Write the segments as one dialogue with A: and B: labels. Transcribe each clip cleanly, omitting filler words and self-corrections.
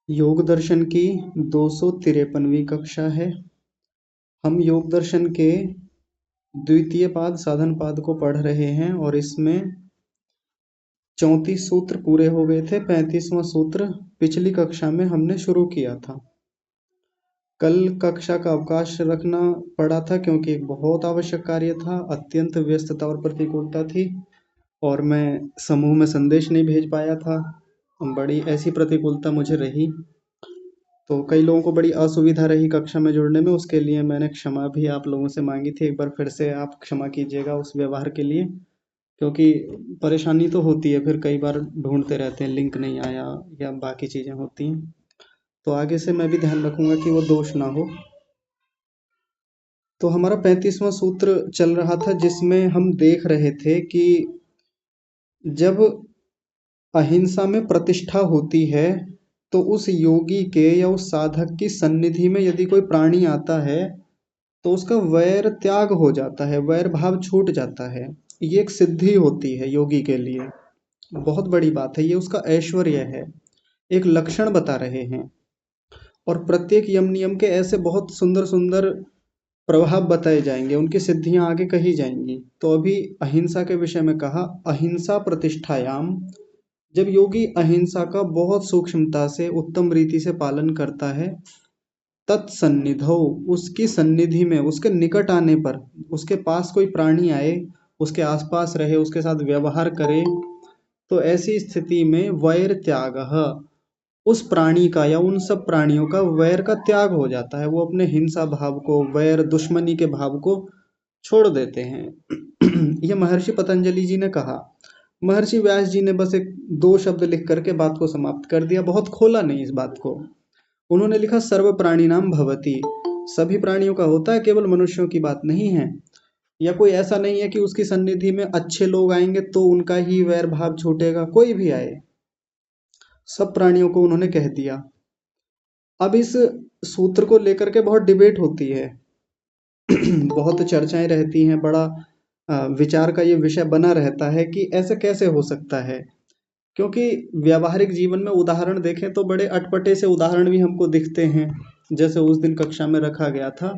A: योग दर्शन की 253वीं कक्षा है। हम योग दर्शन के द्वितीय पाद साधन पाद को पढ़ रहे हैं और इसमें 34 सूत्र पूरे हो गए थे। 35वां सूत्र पिछली कक्षा में हमने शुरू किया था। कल कक्षा का अवकाश रखना पड़ा था क्योंकि एक बहुत आवश्यक कार्य था, अत्यंत व्यस्तता और प्रतिकूलता थी और मैं समूह में संदेश नहीं भेज पाया था। बड़ी ऐसी प्रतिकूलता मुझे रही, तो कई लोगों को बड़ी असुविधा रही कक्षा में जुड़ने में। उसके लिए मैंने क्षमा भी आप लोगों से मांगी थी। एक बार फिर से आप क्षमा कीजिएगा उस व्यवहार के लिए, क्योंकि परेशानी तो होती है, फिर कई बार ढूंढते रहते हैं, लिंक नहीं आया या बाकी चीज़ें होती हैं। तो आगे से मैं भी ध्यान रखूंगा कि वो दोष ना हो। तो हमारा 35वां सूत्र चल रहा था जिसमें हम देख रहे थे कि जब अहिंसा में प्रतिष्ठा होती है तो उस योगी के या उस साधक की सन्निधि में यदि कोई प्राणी आता है तो उसका वैर त्याग हो जाता है, वैर भाव छूट जाता है। ये एक सिद्धि होती है योगी के लिए, बहुत बड़ी बात है। ये उसका ऐश्वर्य है, एक लक्षण बता रहे हैं। और प्रत्येक यम नियम के ऐसे बहुत सुंदर सुंदर प्रभाव बताए जाएंगे, उनकी सिद्धियां आगे कही जाएंगी। तो अभी अहिंसा के विषय में कहा, अहिंसा प्रतिष्ठायाम। जब योगी अहिंसा का बहुत सूक्ष्मता से उत्तम रीति से पालन करता है, तत्सन्निधौ, उसकी सन्निधि में, उसके निकट आने पर, उसके पास कोई प्राणी आए, उसके आसपास रहे, उसके साथ व्यवहार करे, तो ऐसी स्थिति में वैर त्याग, उस प्राणी का या उन सब प्राणियों का वैर का त्याग हो जाता है। वो अपने हिंसा भाव को, वैर दुश्मनी के भाव को छोड़ देते हैं। यह महर्षि पतंजलि जी ने कहा। महर्षि व्यास जी ने बस एक दो शब्द लिख करके बात को समाप्त कर दिया, बहुत खोला नहीं इस बात को। उन्होंने लिखा सर्व प्राणी नाम भवति, सभी प्राणियों का होता है, केवल मनुष्यों की बात नहीं है। या कोई ऐसा नहीं है कि उसकी सन्निधि में अच्छे लोग आएंगे तो उनका ही वैर भाव छूटेगा, कोई भी आए, सब प्राणियों को उन्होंने कह दिया। अब इस सूत्र को लेकर के बहुत डिबेट होती है। बहुत चर्चाएं रहती हैं, बड़ा विचार का ये विषय बना रहता है कि ऐसे कैसे हो सकता है। क्योंकि व्यावहारिक जीवन में उदाहरण देखें तो बड़े अटपटे से उदाहरण भी हमको दिखते हैं। जैसे उस दिन कक्षा में रखा गया था,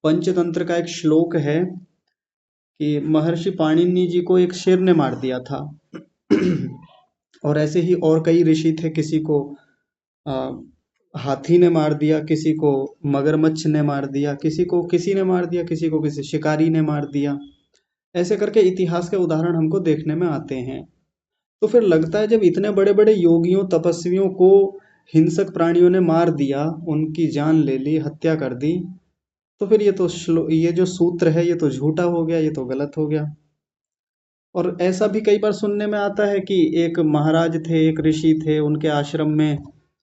A: पंचतंत्र का एक श्लोक है कि महर्षि पाणिनि जी को एक शेर ने मार दिया था। और ऐसे ही और कई ऋषि थे, किसी को आ, हाथी ने मार दिया, किसी को मगरमच्छ ने मार दिया, किसी को किसी ने मार दिया, किसी को किसी शिकारी ने मार दिया। ऐसे करके इतिहास के उदाहरण हमको देखने में आते हैं। तो फिर लगता है जब इतने बड़े बड़े योगियों तपस्वियों को हिंसक प्राणियों ने मार दिया, उनकी जान ले ली, हत्या कर दी, तो फिर ये जो सूत्र है ये तो झूठा हो गया, ये तो गलत हो गया। और ऐसा भी कई बार सुनने में आता है कि एक महाराज थे, एक ऋषि थे, उनके आश्रम में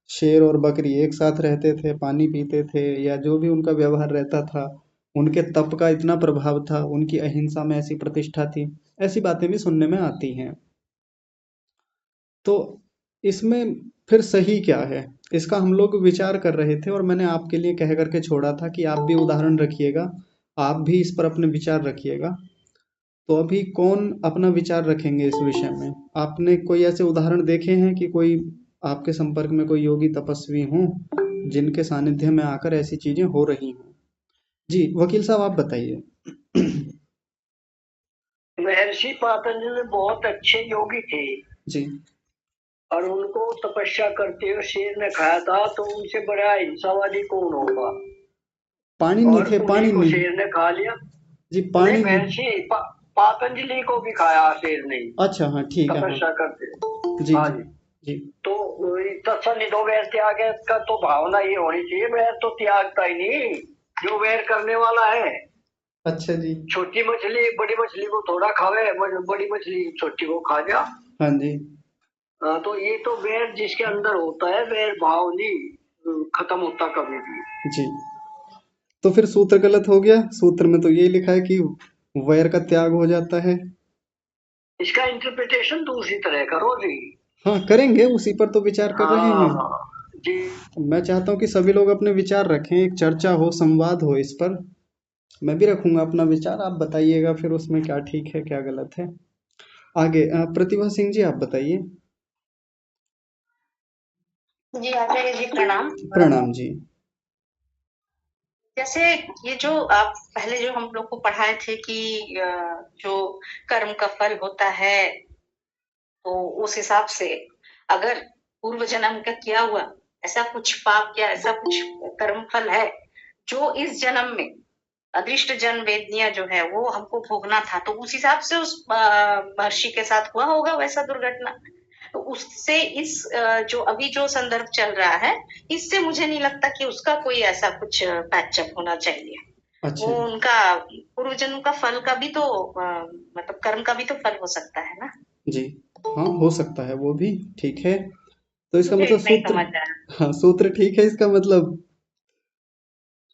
A: शेर और बकरी एक साथ रहते थे, पानी पीते थे, या जो भी उनका व्यवहार रहता था, उनके तप का इतना प्रभाव था, उनकी अहिंसा में ऐसी प्रतिष्ठा थी। ऐसी बातें भी सुनने में आती हैं। तो इसमें फिर सही क्या है, इसका हम लोग विचार कर रहे थे और मैंने आपके लिए कह करके छोड़ा था कि आप भी उदाहरण रखिएगा, आप भी इस पर अपने विचार रखिएगा। तो अभी कौन अपना विचार रखेंगे इस विषय में? आपने कोई ऐसे उदाहरण देखे हैं कि कोई आपके संपर्क में कोई योगी तपस्वी हों जिनके सानिध्य में आकर ऐसी चीजें हो रही हों? जी वकील साहब आप बताइए।
B: महर्षि पातंजलि बहुत अच्छे योगी थे
A: जी
B: और उनको तपस्या करते हुए शेर ने खाया था, तो उनसे बड़ा हिंसावादी कौन होगा।
A: पाणिनि
B: और
A: थे,
B: उन्हीं को
A: पाणिनि।
B: शेर ने खा लिया।
A: जी
B: नहीं,
A: पाणिनि।
B: पातंजलि को भी खाया शेर ने
A: अच्छा हाँ ठीक है, हाँ।
B: तपस्या करते।
A: जी
B: हाँ
A: जी
B: जी।
A: जी।
B: तो तत्सन्निधो वैर त्याग का तो भावना ये होनी चाहिए, वैर तो त्यागता ही नहीं जो वैर करने वाला है।
A: अच्छा जी।
B: छोटी मछली बड़ी मछली को थोड़ा खावे, बड़ी मछली छोटी को खा जा।
A: हाँ जी।
B: तो ये तो वैर जिसके अंदर होता है, वैर भाव नहीं खत्म होता कभी भी।
A: जी तो फिर सूत्र गलत हो गया। सूत्र में तो यही लिखा है कि वैर का त्याग हो जाता है।
B: इसका इंटरप्रिटेशन दूसरी तरह करो जी।
A: हाँ करेंगे, उसी पर तो विचार कर रहे
B: हाँ
A: हैं।
B: हाँ जी।
A: मैं चाहता हूँ कि सभी लोग अपने विचार रखें, एक चर्चा हो, संवाद हो इस पर। मैं भी रखूंगा अपना विचार, आप बताइएगा फिर उसमें क्या ठीक है क्या गलत है। आगे प्रतिभा सिंह जी आप बताइए।
C: जी आचार्य जी प्रणाम।
A: प्रणाम जी।
C: जैसे ये जो आप पहले जो हम लोग को पढ़ाए थे कि जो कर्म का फल होता है, तो उस हिसाब से अगर पूर्व जन्म का किया हुआ ऐसा कुछ पाप या ऐसा कुछ कर्म फल है जो इस जन्म में अदृष्ट जन्म वेदनिया जो है वो हमको भोगना था, तो उस हिसाब से उस महर्षि के साथ हुआ होगा वैसा दुर्घटना। तो उससे इस जो अभी जो संदर्भ चल रहा है, इससे मुझे नहीं लगता कि उसका कोई ऐसा कुछ पैचअप होना चाहिए। वो
A: अच्छा
C: उनका पूर्व जन्म का फल का भी तो मतलब कर्म का भी तो फल हो सकता है ना।
A: जी। हाँ, हो सकता है वो भी। ठीक है, तो इसका
C: मुझे
A: मतलब
C: इतना ही
A: सूत्र।
C: समझ आया।
A: हाँ, सूत्र ठीक है इसका मतलब।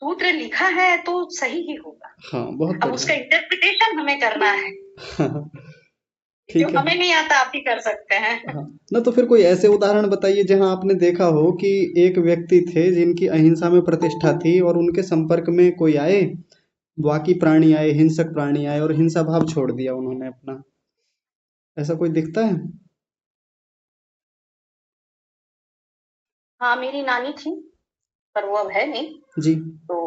C: सूत्र लिखा है तो सही ही होगा।
A: हाँ, बहुत
C: अब
A: बढ़िया।
C: उसका इंटरप्रिटेशन हमें करना है,
A: हाँ,
C: जो
A: ठीक है।
C: हमें नहीं आता आप ही कर सकते हैं।
A: हाँ, ना तो फिर कोई ऐसे उदाहरण बताइए जहाँ आपने देखा हो कि एक व्यक्ति थे जिनकी अहिंसा में प्रतिष्ठा थी और उनके संपर्क में कोई आए, बाकी प्राणी आए, हिंसक प्राणी आए और हिंसा भाव छोड़ दिया उन्होंने अपना। ऐसा कोई दिखता है?
C: हाँ, मेरी नानी थी, पर वो अब है नहीं।
A: जी।
C: तो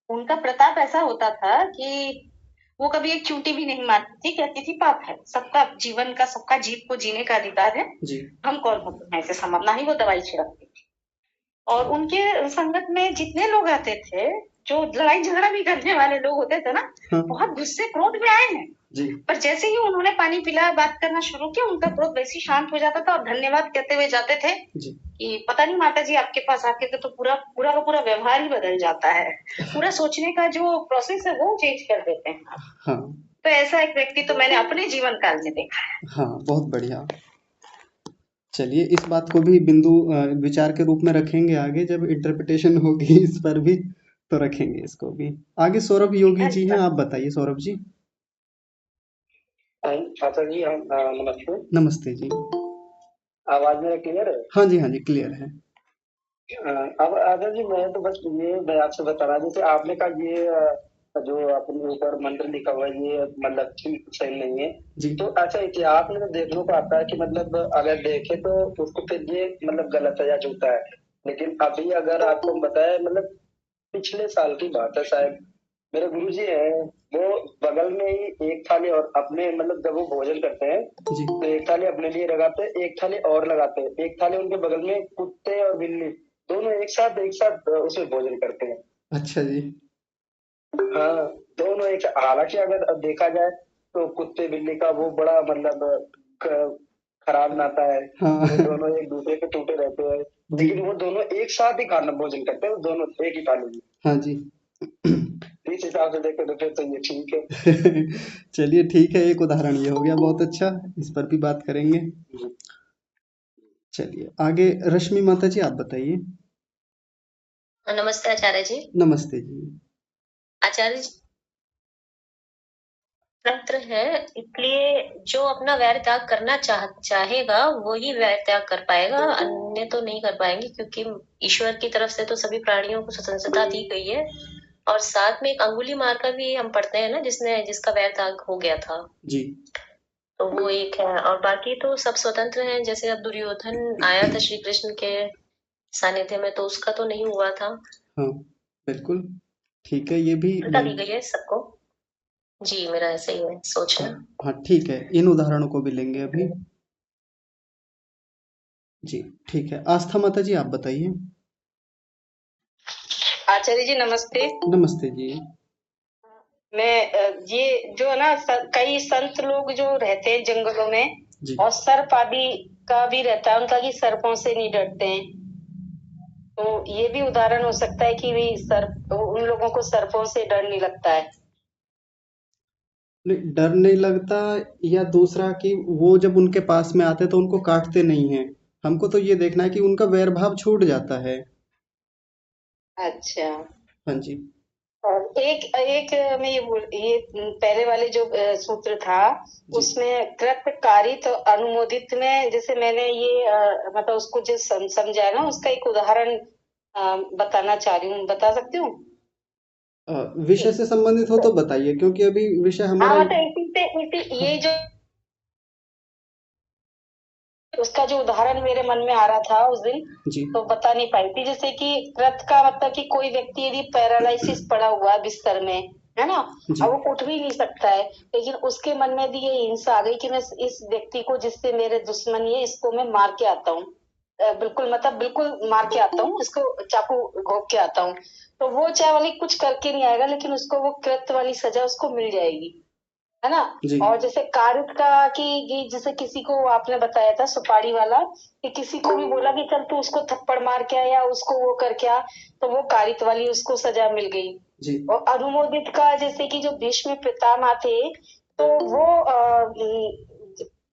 C: उनका प्रताप ऐसा होता था कि वो कभी एक चूंटी भी नहीं मारती थी, कहती थी पाप है, सबका जीवन का, सबका जीव को जीने का अधिकार है,
A: जी।
C: हम कौन होते हैं इसे समझना। ही वो दवाई छिड़कती थी। और उनके संगत में जितने लोग आते थे, जो लड़ाई झगड़ा भी करने वाले लोग होते थे ना,
A: हाँ।
C: बहुत गुस्से क्रोध में आए हैं,
A: जी।
C: पर जैसे ही उन्होंने पानी पिलाया, बात करना शुरू किया, उनका क्रोध वैसे ही शांत हो जाता था और धन्यवाद कहते हुए जाते थे
A: जी।
C: कि पता नहीं माता जी आपके पास आके तो पूरा पूरा का पूरा व्यवहार ही बदल जाता है, पूरा सोचने का जो प्रोसेस है वो चेंज कर देते हैं आप।
A: हाँ।
C: तो ऐसा एक व्यक्ति तो मैंने अपने जीवन काल में देखा है।
A: हाँ, बहुत बढ़िया। चलिए, इस बात को भी बिंदु विचार के रूप में रखेंगे आगे जब इंटरप्रिटेशन होगी इस पर भी, तो रखेंगे इसको भी आगे। सौरभ योगी
C: हाँ,
A: जी हैं, आप बताइए सौरभ जी।
B: अच्छा जी, हम नमस्ते।
A: नमस्ते जी।
B: आवाज मेरा क्लियर है?
A: हाँ जी, हाँ जी, क्लियर है।
B: अब आदर जी, मैं आपसे बता रहा, जैसे आपने कहा ये जो अपने ऊपर मंत्र लिखा हुआ है ये मतलब ठीक सही नहीं है।
A: जी।
B: तो अच्छा, इतिहास में तो देखने को आता है कि मतलब अगर देखे तो उसको फिर ये मतलब गलत है या झूठा है। लेकिन अभी अगर आपको बताया, मतलब पिछले साल की बात है शायद, मेरे गुरुजी हैं, वो बगल में ही एक थाली और अपने मतलब जब वो भोजन करते हैं
A: जी।
B: तो एक थाली अपने लिए लगाते हैं, एक थाली और लगाते हैं, एक थाली उनके बगल में कुत्ते और बिल्ली दोनों एक साथ उसमें भोजन करते हैं।
A: अच्छा जी।
B: हाँ, दोनों एक, हालांकि अगर अब देखा जाए तो कुत्ते बिल्ली का वो बड़ा मतलब ख- खराब नाता है। वो
A: हाँ।
B: दोनों एक दूसरे पे टूटे रहते हैं,
A: जी।
B: लेकिन वो दोनों एक साथ ही खाना भोजन करते हैं, वो दोनों एक ही थाली में।
A: हाँ जी।
B: इस हिसाब से देखे तो फिर तो ये ठीक है।
A: चलिए, ठीक है, एक उदाहरण ये हो गया, बहुत अच्छा। इस पर भी बात करेंगे। चलिए आगे, रश्मि माता जी आप बताइए।
C: नमस्ते आचार्य जी।
A: नमस्ते जी।
C: आचार्य जी, तंत्र है, इसलिए जो अपना वैर त्याग करना चाहेगा वो ही वैर त्याग कर पाएगा, अन्य तो नहीं कर पाएंगे, क्योंकि ईश्वर की तरफ से तो सभी प्राणियों को स्वतंत्रता दी गई है। और साथ में एक अंगुली मार का भी हम पढ़ते हैं ना, जिसका वैर त्याग हो गया था,
A: जी।
C: तो वो एक है। और बाकी तो सब स्वतंत्र हैं, जैसे अब दुर्योधन आया था श्री कृष्ण के सानिध्य में, तो उसका तो नहीं हुआ था।
A: हाँ, बिल्कुल। ठीक है, ये भी
C: स्वतंत्रता दी
A: लेंगे।
C: गई है सबको। जी, मेरा ऐसे ही है
A: हाँ।
C: सोचना।
A: हाँ, ठीक है, इन उदाहरणों को भी लेंगे अभी। जी। ठीक है, आस्था माता जी आप बताइए।
C: आचार्य जी नमस्ते।
A: नमस्ते जी।
C: ये जो है ना, कई संत लोग जो रहते हैं जंगलों में,
A: जी।
C: और सर्प आदि का भी रहता है उनका कि सर्पों से नहीं डरते हैं, तो ये भी उदाहरण हो सकता है कि भी सर्प, उन लोगों को सर्पों से डर नहीं लगता है।
A: नहीं, डर नहीं लगता, या दूसरा कि वो जब उनके पास में आते तो उनको काटते नहीं हैं। हमको तो ये देखना है कि उनका वैर भाव छूट जाता है।
C: अच्छा।
A: हाँ जी।
C: और एक एक मैं ये पहले वाले जो सूत्र था,
A: जी।
C: उसमें कृतकारी तो अनुमोदित में, जैसे मैंने ये मतलब उसको जो समझा है ना, उसका एक उदाहरण बताना चाह रही हूँ, बता सकती हूँ।
A: अ, विषय से संबंधित हो तो बताइए, क्योंकि अभी विषय
C: हाँ
A: हमारा।
C: मतलब इसी से, इसी
A: हाँ।
C: ये जो उसका जो उदाहरण मेरे मन में आ रहा था उस दिन,
A: जी
C: तो बता नहीं पाई थी। जैसे कि कृत का मतलब कि कोई व्यक्ति यदि पैरालिसिस पड़ा हुआ है बिस्तर में, है ना,
A: जी
C: अब वो उठ भी नहीं सकता है, लेकिन उसके मन में भी ये हिंसा आ गई कि मैं इस व्यक्ति को, जिससे मेरे दुश्मनी है, इसको मैं मार के आता हूँ, बिल्कुल मतलब बिल्कुल मार के आता हूँ, इसको चाकू घोंप के आता हूँ। तो वो चाहे वाली कुछ करके नहीं आएगा, लेकिन उसको वो कृत वाली सजा उसको मिल जाएगी, है ना।
A: जी
C: और जैसे कारित का कि जैसे किसी को आपने बताया था सुपारी वाला, कि किसी को भी बोला कि चल तू उसको थप्पड़ मार के आ या उसको वो करके आ, तो वो कारित वाली उसको सजा मिल गई।
A: जी
C: और अनुमोदित का जैसे कि जो भीष्म पितामह थे, तो वो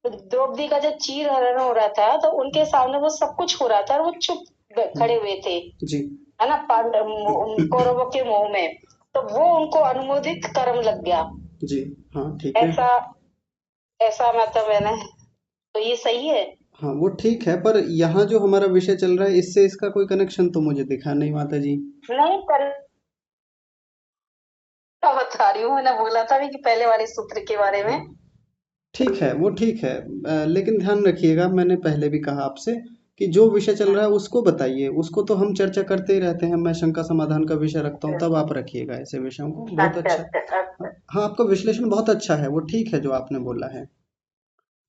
C: द्रौपदी का जब चीर हरण हो रहा था, तो उनके सामने वो सब कुछ हो रहा था और वो चुप खड़े हुए थे,
A: जी
C: है ना, कौरवों के मुंह में, तो वो उनको अनुमोदित कर्म लग गया।
A: जी हाँ ठीक है।
C: ऐसा ऐसा मतलब है ना, तो ये सही है।
A: हाँ वो ठीक है, पर यहाँ जो हमारा विषय चल रहा है इससे इसका कोई कनेक्शन तो मुझे दिखा नहीं माता जी।
C: नहीं कर बता रही हूँ, मैंने बोला था भी कि पहले वाले सूत्र के बारे में।
A: ठीक है वो ठीक है, लेकिन ध्यान रखिएगा, मैंने पहले भी कहा आपसे कि जो विषय चल रहा है उसको बताइए, उसको तो हम चर्चा करते ही रहते हैं, मैं शंका समाधान का विषय रखता हूँ, तब आप रखिएगा ऐसे विषयों को। बहुत
C: अच्छा
A: अच्छा।
C: अच्छा अच्छा
A: हाँ आपका विश्लेषण बहुत अच्छा है, वो ठीक है जो आपने बोला है।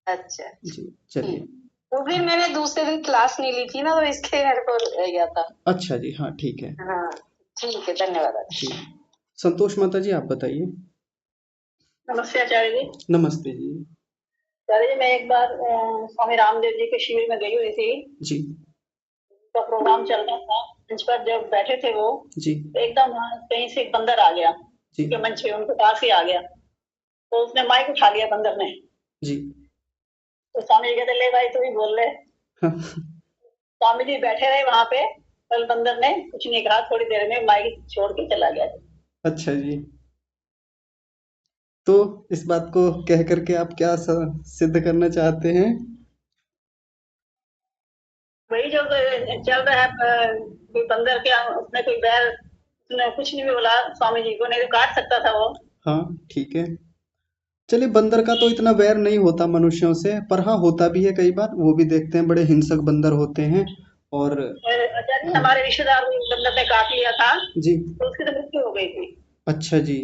C: अच्छा।
A: जी चलिए।
C: वो भी मैंने दूसरे दिन क्लास नहीं ली थी ना, तो इसलिए मेरे को रह गया था।
A: अच्छा जी हाँ ठीक है।
C: हाँ ठीक है, धन्यवाद।
A: जी संतोष माता जी आप बताइए।
C: नमस्ते आचार्य जी।
A: नमस्ते जी।
C: आचार्य जी, मैं एक बार स्वामी रामदेव जी के शिविर में गई हुई थी,
A: जी
C: तो प्रोग्राम चल रहा था, मंच पर जब बैठे थे वो,
A: जी
C: तो एकदम वहाँ कहीं से एक बंदर आ गया,
A: जी
C: उनके मंच पे उनके पास ही आ गया, तो उसने माइक उठा लिया बंदर ने।
A: जी
C: तो स्वामी जी कहते ले भाई तू ही बोल ले।
A: हाँ,
C: स्वामी जी बैठे रहे वहां पे, कल बंदर ने कुछ नहीं कहा, थोड़ी देर में माइक छोड़ के चला गया।
A: अच्छा जी। तो इस बात को कह करके आप क्या सिद्ध करना चाहते हैं?
C: वही जो चल रहा है, कोई बंदर क्या, उसने कोई बैर, उसने कुछ नहीं बोला स्वामी जी को, नहीं तो काट सकता था वो।
A: हाँ ठीक है। चलिए बंदर का तो इतना वैर नहीं होता मनुष्यों से, पर हाँ होता भी है कई बार, वो भी देखते हैं, बड़े हिंसक बंदर होते हैं। और
C: आचार्य जी,
A: हाँ
C: हमारे रिश्तेदार को एक बंदर ने काट लिया था,
A: जी
C: तो उसकी तो मृत्यु हो गई थी।
A: अच्छा जी।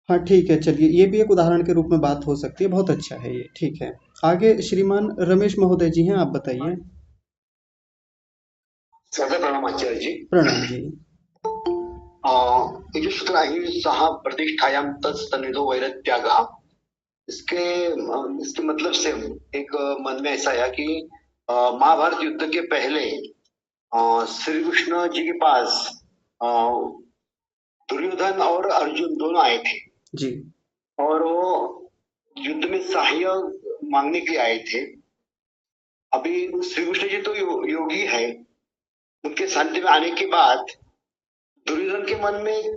A: हाँ ठीक है, चलिए ये भी एक उदाहरण के रूप में बात हो सकती है, बहुत अच्छा है ये, ठीक है। आगे श्रीमान रमेश महोदय जी हैं, आप बताइए।
D: सदा प्रणाम आचार्य जी।
A: प्रणाम जी।
D: ये जो सूत्र अहिंसा प्रतिष्ठायाम तत्सन्निधो वैरत्यागः, इसके इसके मतलब से एक मन में ऐसा आया कि महाभारत युद्ध के पहले श्री कृष्ण जी के पास अ, दुर्योधन और अर्जुन दोनों आए थे,
A: जी
D: और वो युद्ध में सहाय मांगने के लिए आए थे। अभी श्री कृष्ण जी तो योगी है, उनके सानिध्य में आने के बाद दुर्योधन के मन में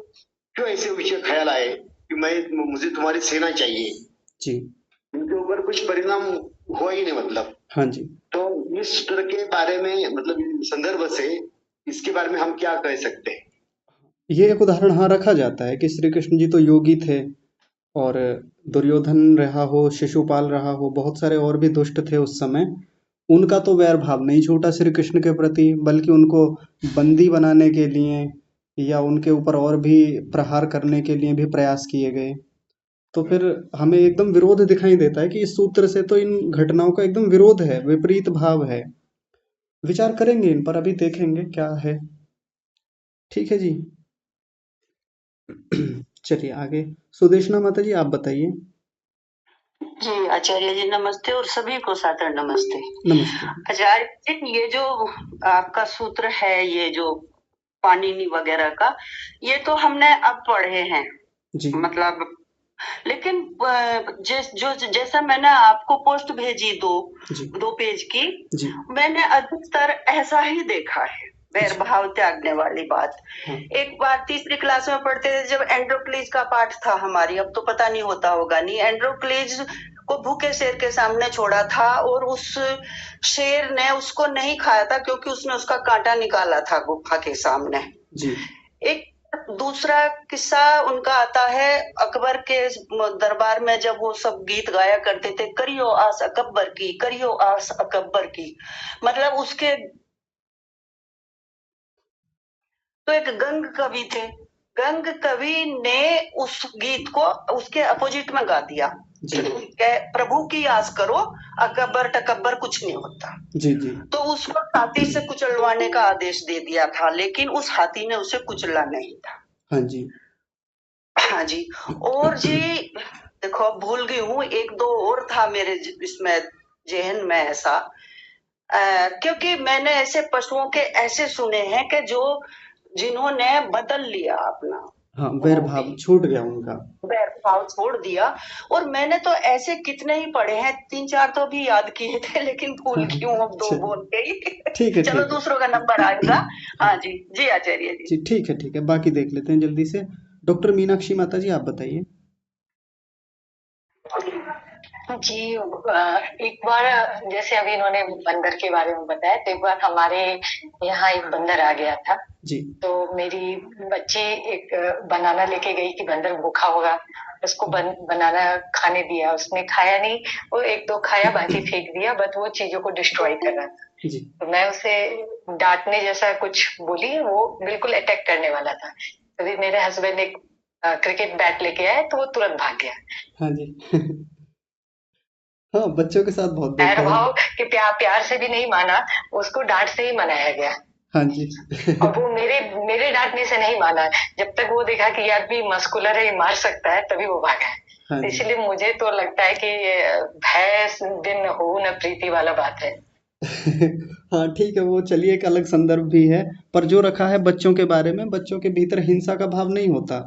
D: क्यों ऐसे विषय ख्याल आए कि मुझे तुम्हारी सेना चाहिए,
A: जी
D: उनके ऊपर कुछ परिणाम हुआ ही नहीं मतलब।
A: हाँ जी।
D: तो इस सूत्र के बारे में मतलब संदर्भ से इसके बारे में हम क्या कह सकते हैं?
A: ये एक उदाहरण हाँ रखा जाता है कि श्री कृष्ण जी तो योगी थे, और दुर्योधन रहा हो, शिशुपाल रहा हो, बहुत सारे और भी दुष्ट थे उस समय, उनका तो वैर भाव नहीं छूटा श्री कृष्ण के प्रति, बल्कि उनको बंदी बनाने के लिए या उनके ऊपर और भी प्रहार करने के लिए भी प्रयास किए गए। तो फिर हमें एकदम विरोध दिखाई देता है कि इस सूत्र से तो इन घटनाओं का एकदम विरोध है, विपरीत भाव है। विचार करेंगे इन पर, अभी देखेंगे क्या है। ठीक है जी। चलिए आगे सुदेशना माता जी आप बताइए।
E: जी आचार्य जी नमस्ते, और सभी को सादर नमस्ते।
A: नमस्ते।
E: आचार्य जी, ये जो आपका सूत्र है, ये जो पाणिनि वगैरह का, ये तो हमने अब पढ़े हैं,
A: जी
E: मतलब, लेकिन जैसा मैंने आपको पोस्ट भेजी
A: जी
E: 2 पेज की,
A: जी
E: मैंने अधिकतर ऐसा ही देखा है, वैर भाव त्यागने वाली बात।
A: हाँ
E: एक बार तीसरी क्लास में पढ़ते थे, जब एंड्रोक्लीज का पाठ था हमारी, अब तो पता नहीं होता होगा नहीं, एंड्रोक्लीज को भूखे शेर के सामने छोड़ा था, और उस शेर ने उसको नहीं खाया था, क्योंकि उसने उसका कांटा निकाला था गुफा के सामने।
A: जी
E: एक दूसरा किस्सा उनका आता है अकबर के दरबार में, जब वो सब गीत गाया करते थे, करियो आस अकबर की, करियो आस अकबर की। मतलब उसके तो एक गंग कवि थे, गंग कवि ने उस गीत को उसके अपोजिट में गा दिया
A: जी
E: कि प्रभु की आस करो, अकबर टकबर कुछ नहीं होता।
A: जी जी
E: तो उसको हाथी से कुचलवाने का आदेश दे दिया था, लेकिन उस हाथी ने उसे कुचला नहीं था।
A: हाँ जी
E: हाँ जी। और जी देखो, भूल गई हूँ, एक दो और था मेरे इसमें जहन में ऐसा, क्योंकि मैंने ऐसे पशुओं के ऐसे सुने हैं कि जो जिन्होंने बदल लिया अपना,
A: हाँ, वैर भाव छूट गया उनका।
E: वैर भाव छोड़ दिया। और मैंने तो ऐसे कितने ही पढ़े हैं, 3-4 तो भी याद किए थे, लेकिन भूल
A: हाँ,
E: गई हूँ, अब 2
A: चलिए,
E: बोल गई।
A: ठीक है
E: चलो
A: ठीक है
E: दूसरों का नंबर आएगा। हाँ जी, जी आचार्य जी।
A: जी, ठीक है, बाकी देख लेते हैं जल्दी से। डॉक्टर मीनाक्षी माता जी, आप बताइए।
F: जी एक बार जैसे अभी इन्होंने बंदर के बारे में बताया, तो एक बार हमारे यहाँ एक बंदर आ गया था।
A: जी
F: तो मेरी बच्ची एक बनाना लेके गई कि बंदर भूखा होगा, उसको बनाना खाने दिया, उसने खाया नहीं, वो 1-2 खाया, बाकी फेंक दिया, बट वो चीजों को डिस्ट्रॉय कर रहा था।
A: जी
F: तो मैं उसे डांटने जैसा कुछ बोली, वो बिल्कुल अटैक करने वाला था, तभी मेरे हस्बैंड एक क्रिकेट बैट लेके आए, तो वो तुरंत भाग गया।
A: हाँ जी हाँ, बच्चों के साथ बहुत
F: पैर
A: देखा है।
F: भाव कि प्यार से भी नहीं माना, उसको डांट से ही मनाया गया।
A: हाँ जी
F: और वो मेरे डांटने से नहीं माना, जब तक वो देखा कि यार भी मस्कुलर है, ये मार सकता है, तभी वो भागा है।
A: हाँ जी
F: इसलिए मुझे तो लगता है कि भय बिन हो न प्रीति वाला बात है।
A: हाँ ठीक है, वो चलिए एक अलग संदर्भ भी है, पर जो रखा है बच्चों के बारे में, बच्चों के भीतर हिंसा का भाव नहीं होता,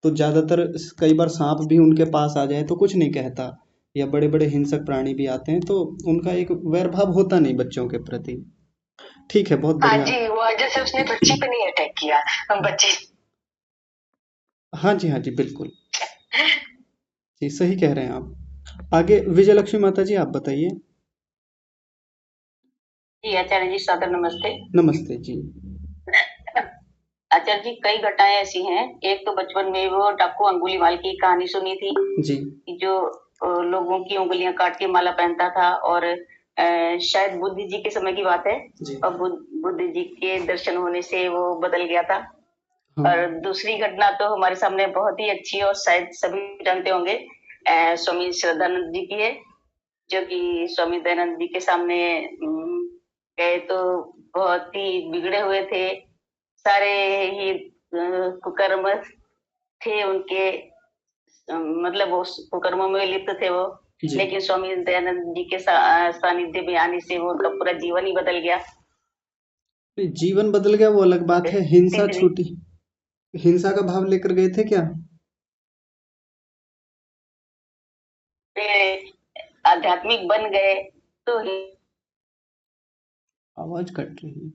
A: तो ज्यादातर कई बार सांप भी उनके पास आ जाए तो कुछ नहीं कहता, या बड़े बड़े हिंसक प्राणी भी आते हैं तो उनका एक वैर भाव होता नहीं बच्चों के प्रति। ठीक है, बहुत
F: हाँ
A: बढ़िया।
F: जी, वो जैसे उसने बच्ची पे नहीं अटैक किया, हम बच्ची।
A: हाँ जी बिल्कुल, जी सही कह रहे हैं आप। आगे विजयलक्ष्मी माता जी, आप बताइए।
C: जी आचार्य जी, सादर नमस्ते।
A: नमस्ते जी।
C: आचार्य जी, कई घटनाएं ऐसी हैं। एक तो बचपन में वो डाकू अंगुलीमाल की कहानी सुनी थी,
A: जी
C: जो लोगों की उंगलियां काट के माला पहनता था, और शायद बुद्ध जी के समय की बात है।
A: जी
C: और बुद्ध जी के दर्शन होने से वो बदल गया था।
A: हाँ
C: और दूसरी घटना तो हमारे सामने बहुत ही अच्छी और शायद सभी जानते होंगे, स्वामी श्रद्धानंद जी की है, जो कि स्वामी दयानंद जी के सामने गए तो बहुत ही बिगड़े हुए थे, सारे ही कुकर्म थे उनके, मतलब वो कुकर्मों में लिप्त थे वो।
A: जी
C: लेकिन स्वामी दयानंद जी के सानिध्य में आने से वो उनका पूरा जीवन ही बदल गया।
A: जीवन बदल गया वो अलग बात है, हिंसा
C: तीसरी
A: छूटी। हिंसा का भाव लेकर गए थे क्या?
C: आध्यात्मिक बन गए तो
A: आवाज कट रही है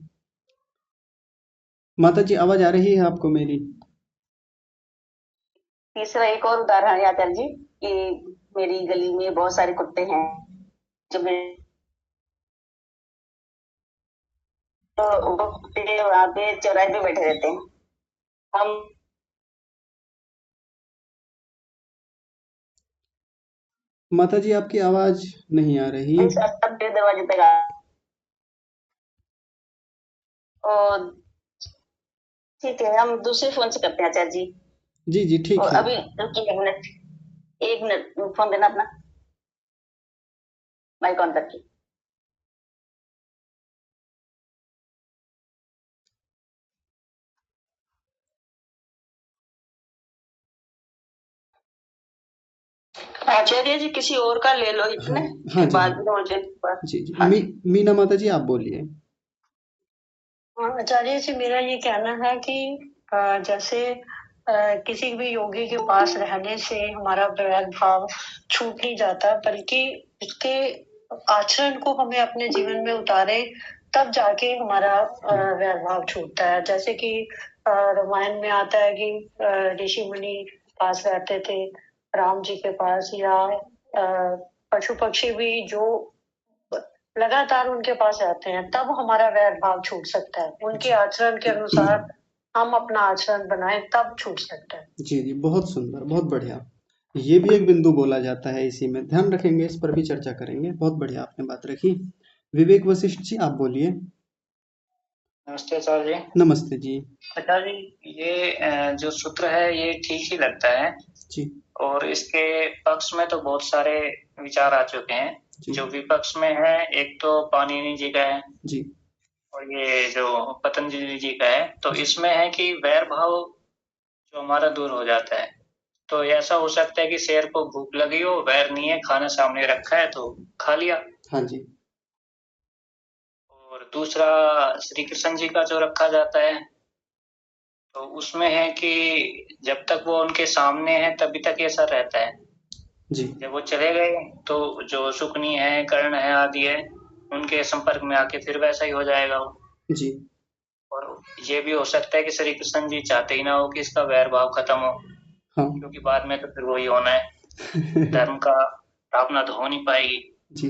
A: माता जी, आवाज आ रही है आपको मेरी?
C: तीसरा एक और उदाहरण है आचार्य जी, कि मेरी गली में बहुत सारे कुत्ते हैं, जो तो वो कुत्ते वहाँ पे चौराहे पे बैठे रहते हैं। हम
A: माता जी, आपकी आवाज नहीं आ रही।
C: सब दरवाजे तक और ठीक है, हम दूसरे फोन से करते हैं आचार्य जी।
A: जी ठीक
C: और
A: है।
C: अभी रुकिए 1 मिनट फोन देना अपना, माइक ऑन करके। आचार्य जी किसी और का ले लो इतने,
A: हाँ जी
C: बाद में हो जाए।
A: जी
C: हाँ जी।
A: मीना माता जी, आप बोलिए।
G: आचार्य जी, मेरा ये कहना है कि जैसे किसी भी योगी के पास रहने से हमारा वैर भाव छूट नहीं जाता, बल्कि उसके आचरण को हमें अपने जीवन में उतारे, तब जाके हमारा वैर भाव छूटता है। जैसे कि रामायण में आता है कि ऋषि मुनि पास रहते थे राम जी के पास, या पशु पक्षी भी जो लगातार उनके पास रहते हैं, तब हमारा वैर भाव छूट सकता है। उनके आचरण के अनुसार हम अपना आचरण बनाए तब छूट सकता है।
A: जी जी, बहुत सुंदर, बहुत बढ़िया। ये भी एक बिंदु बोला जाता है इसी में, ध्यान रखेंगे, इस पर भी चर्चा करेंगे। बहुत बढ़िया आपने बात रखी। विवेक वशिष्ठ जी, आप बोलिए।
H: नमस्ते सर जी।
A: नमस्ते जी।
H: अच्छा जी, ये जो सूत्र है ये ठीक ही लगता है
A: जी
H: और इसके पक्ष में तो बहुत सारे विचार आ चुके हैं।
A: जी
H: जो विपक्ष में है, एक तो पाणिनि जी का है
A: जी
H: और ये जो पतंजलि जी का है, तो इसमें है कि वैर भाव जो हमारा दूर हो जाता है। तो ऐसा हो सकता है कि शेर को भूख लगी हो, वैर नहीं है, खाना सामने रखा है तो खा लिया।
A: हाँ जी
H: और दूसरा श्री कृष्ण जी का जो रखा जाता है, तो उसमें है कि जब तक वो उनके सामने है तभी तक ऐसा रहता है।
A: जी
H: जब वो चले गए तो जो शुकनी है, कर्ण है आदि है, उनके संपर्क में आके फिर वैसा ही हो जाएगा वो।
A: जी
H: और ये भी हो सकता है कि श्री कृष्ण जी चाहते ही ना हो कि इसका वैर भाव खत्म हो,
A: हाँ
H: क्योंकि बाद में तो फिर वही होना है, धर्म का स्थापना तो हो नहीं पाएगी।
A: जी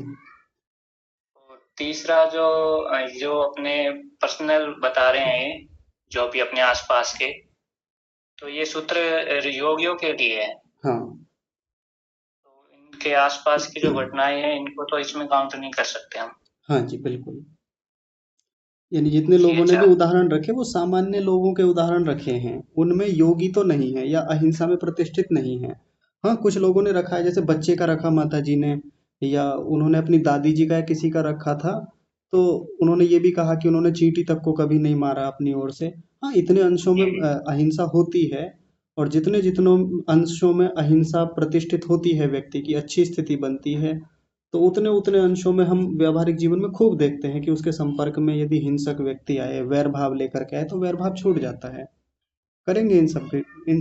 H: और तीसरा जो अपने पर्सनल बता रहे हैं, जो भी अपने आसपास के, तो ये सूत्र योगियों के लिए है।
A: हाँ
H: तो इनके आसपास की जो घटनाएं हैं, इनको तो इसमें काउंट नहीं कर सकते हम।
A: हाँ जी, बिल्कुल। यानी जितने
H: जी
A: लोगों ने
H: अच्छा।
A: भी उदाहरण रखे वो सामान्य लोगों के उदाहरण रखे हैं, उनमें योगी तो नहीं है या अहिंसा में प्रतिष्ठित नहीं है। हाँ, कुछ लोगों ने रखा है, जैसे बच्चे का रखा माता जी ने, या उन्होंने अपनी दादी जी का या किसी का रखा था, तो उन्होंने ये भी कहा कि उन्होंने चींटी तक को कभी नहीं मारा अपनी ओर से। हाँ, इतने अंशों में अहिंसा होती है, और जितने जितनों अंशों में अहिंसा प्रतिष्ठित होती है, व्यक्ति की अच्छी स्थिति बनती है, तो उतने उतने अंशों में हम व्यावहारिक जीवन में खूब देखते हैं कि उसके संपर्क में यदि हिंसक व्यक्ति आए, वैर भाव लेकर के आए, तो वैर भाव छूट जाता है। करेंगे इन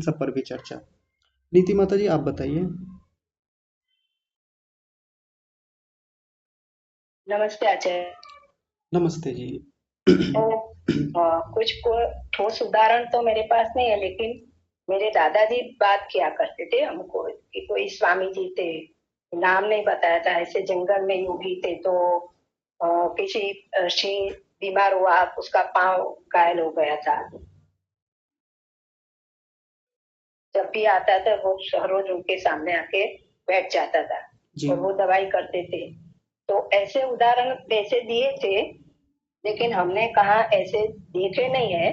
A: सब पर भी चर्चा। नीति माता जी, आप बताइए।
I: नमस्ते आचार्य।
A: नमस्ते जी।
I: तो कुछ को ठोस उदाहरण तो मेरे पास नहीं है, लेकिन मेरे दादाजी बात किया करते थे हमको कि कोई स्वामी जी थे, नाम नहीं बताया था, ऐसे जंगल में योगी थे, तो किसी सिंह बीमार हुआ, उसका पांव घायल हो गया था। जब भी आता था वो रोज उनके सामने आके बैठ जाता था
A: जी
I: और वो दवाई करते थे। तो ऐसे उदाहरण वैसे दिए थे, लेकिन हमने कहा ऐसे देखे नहीं है।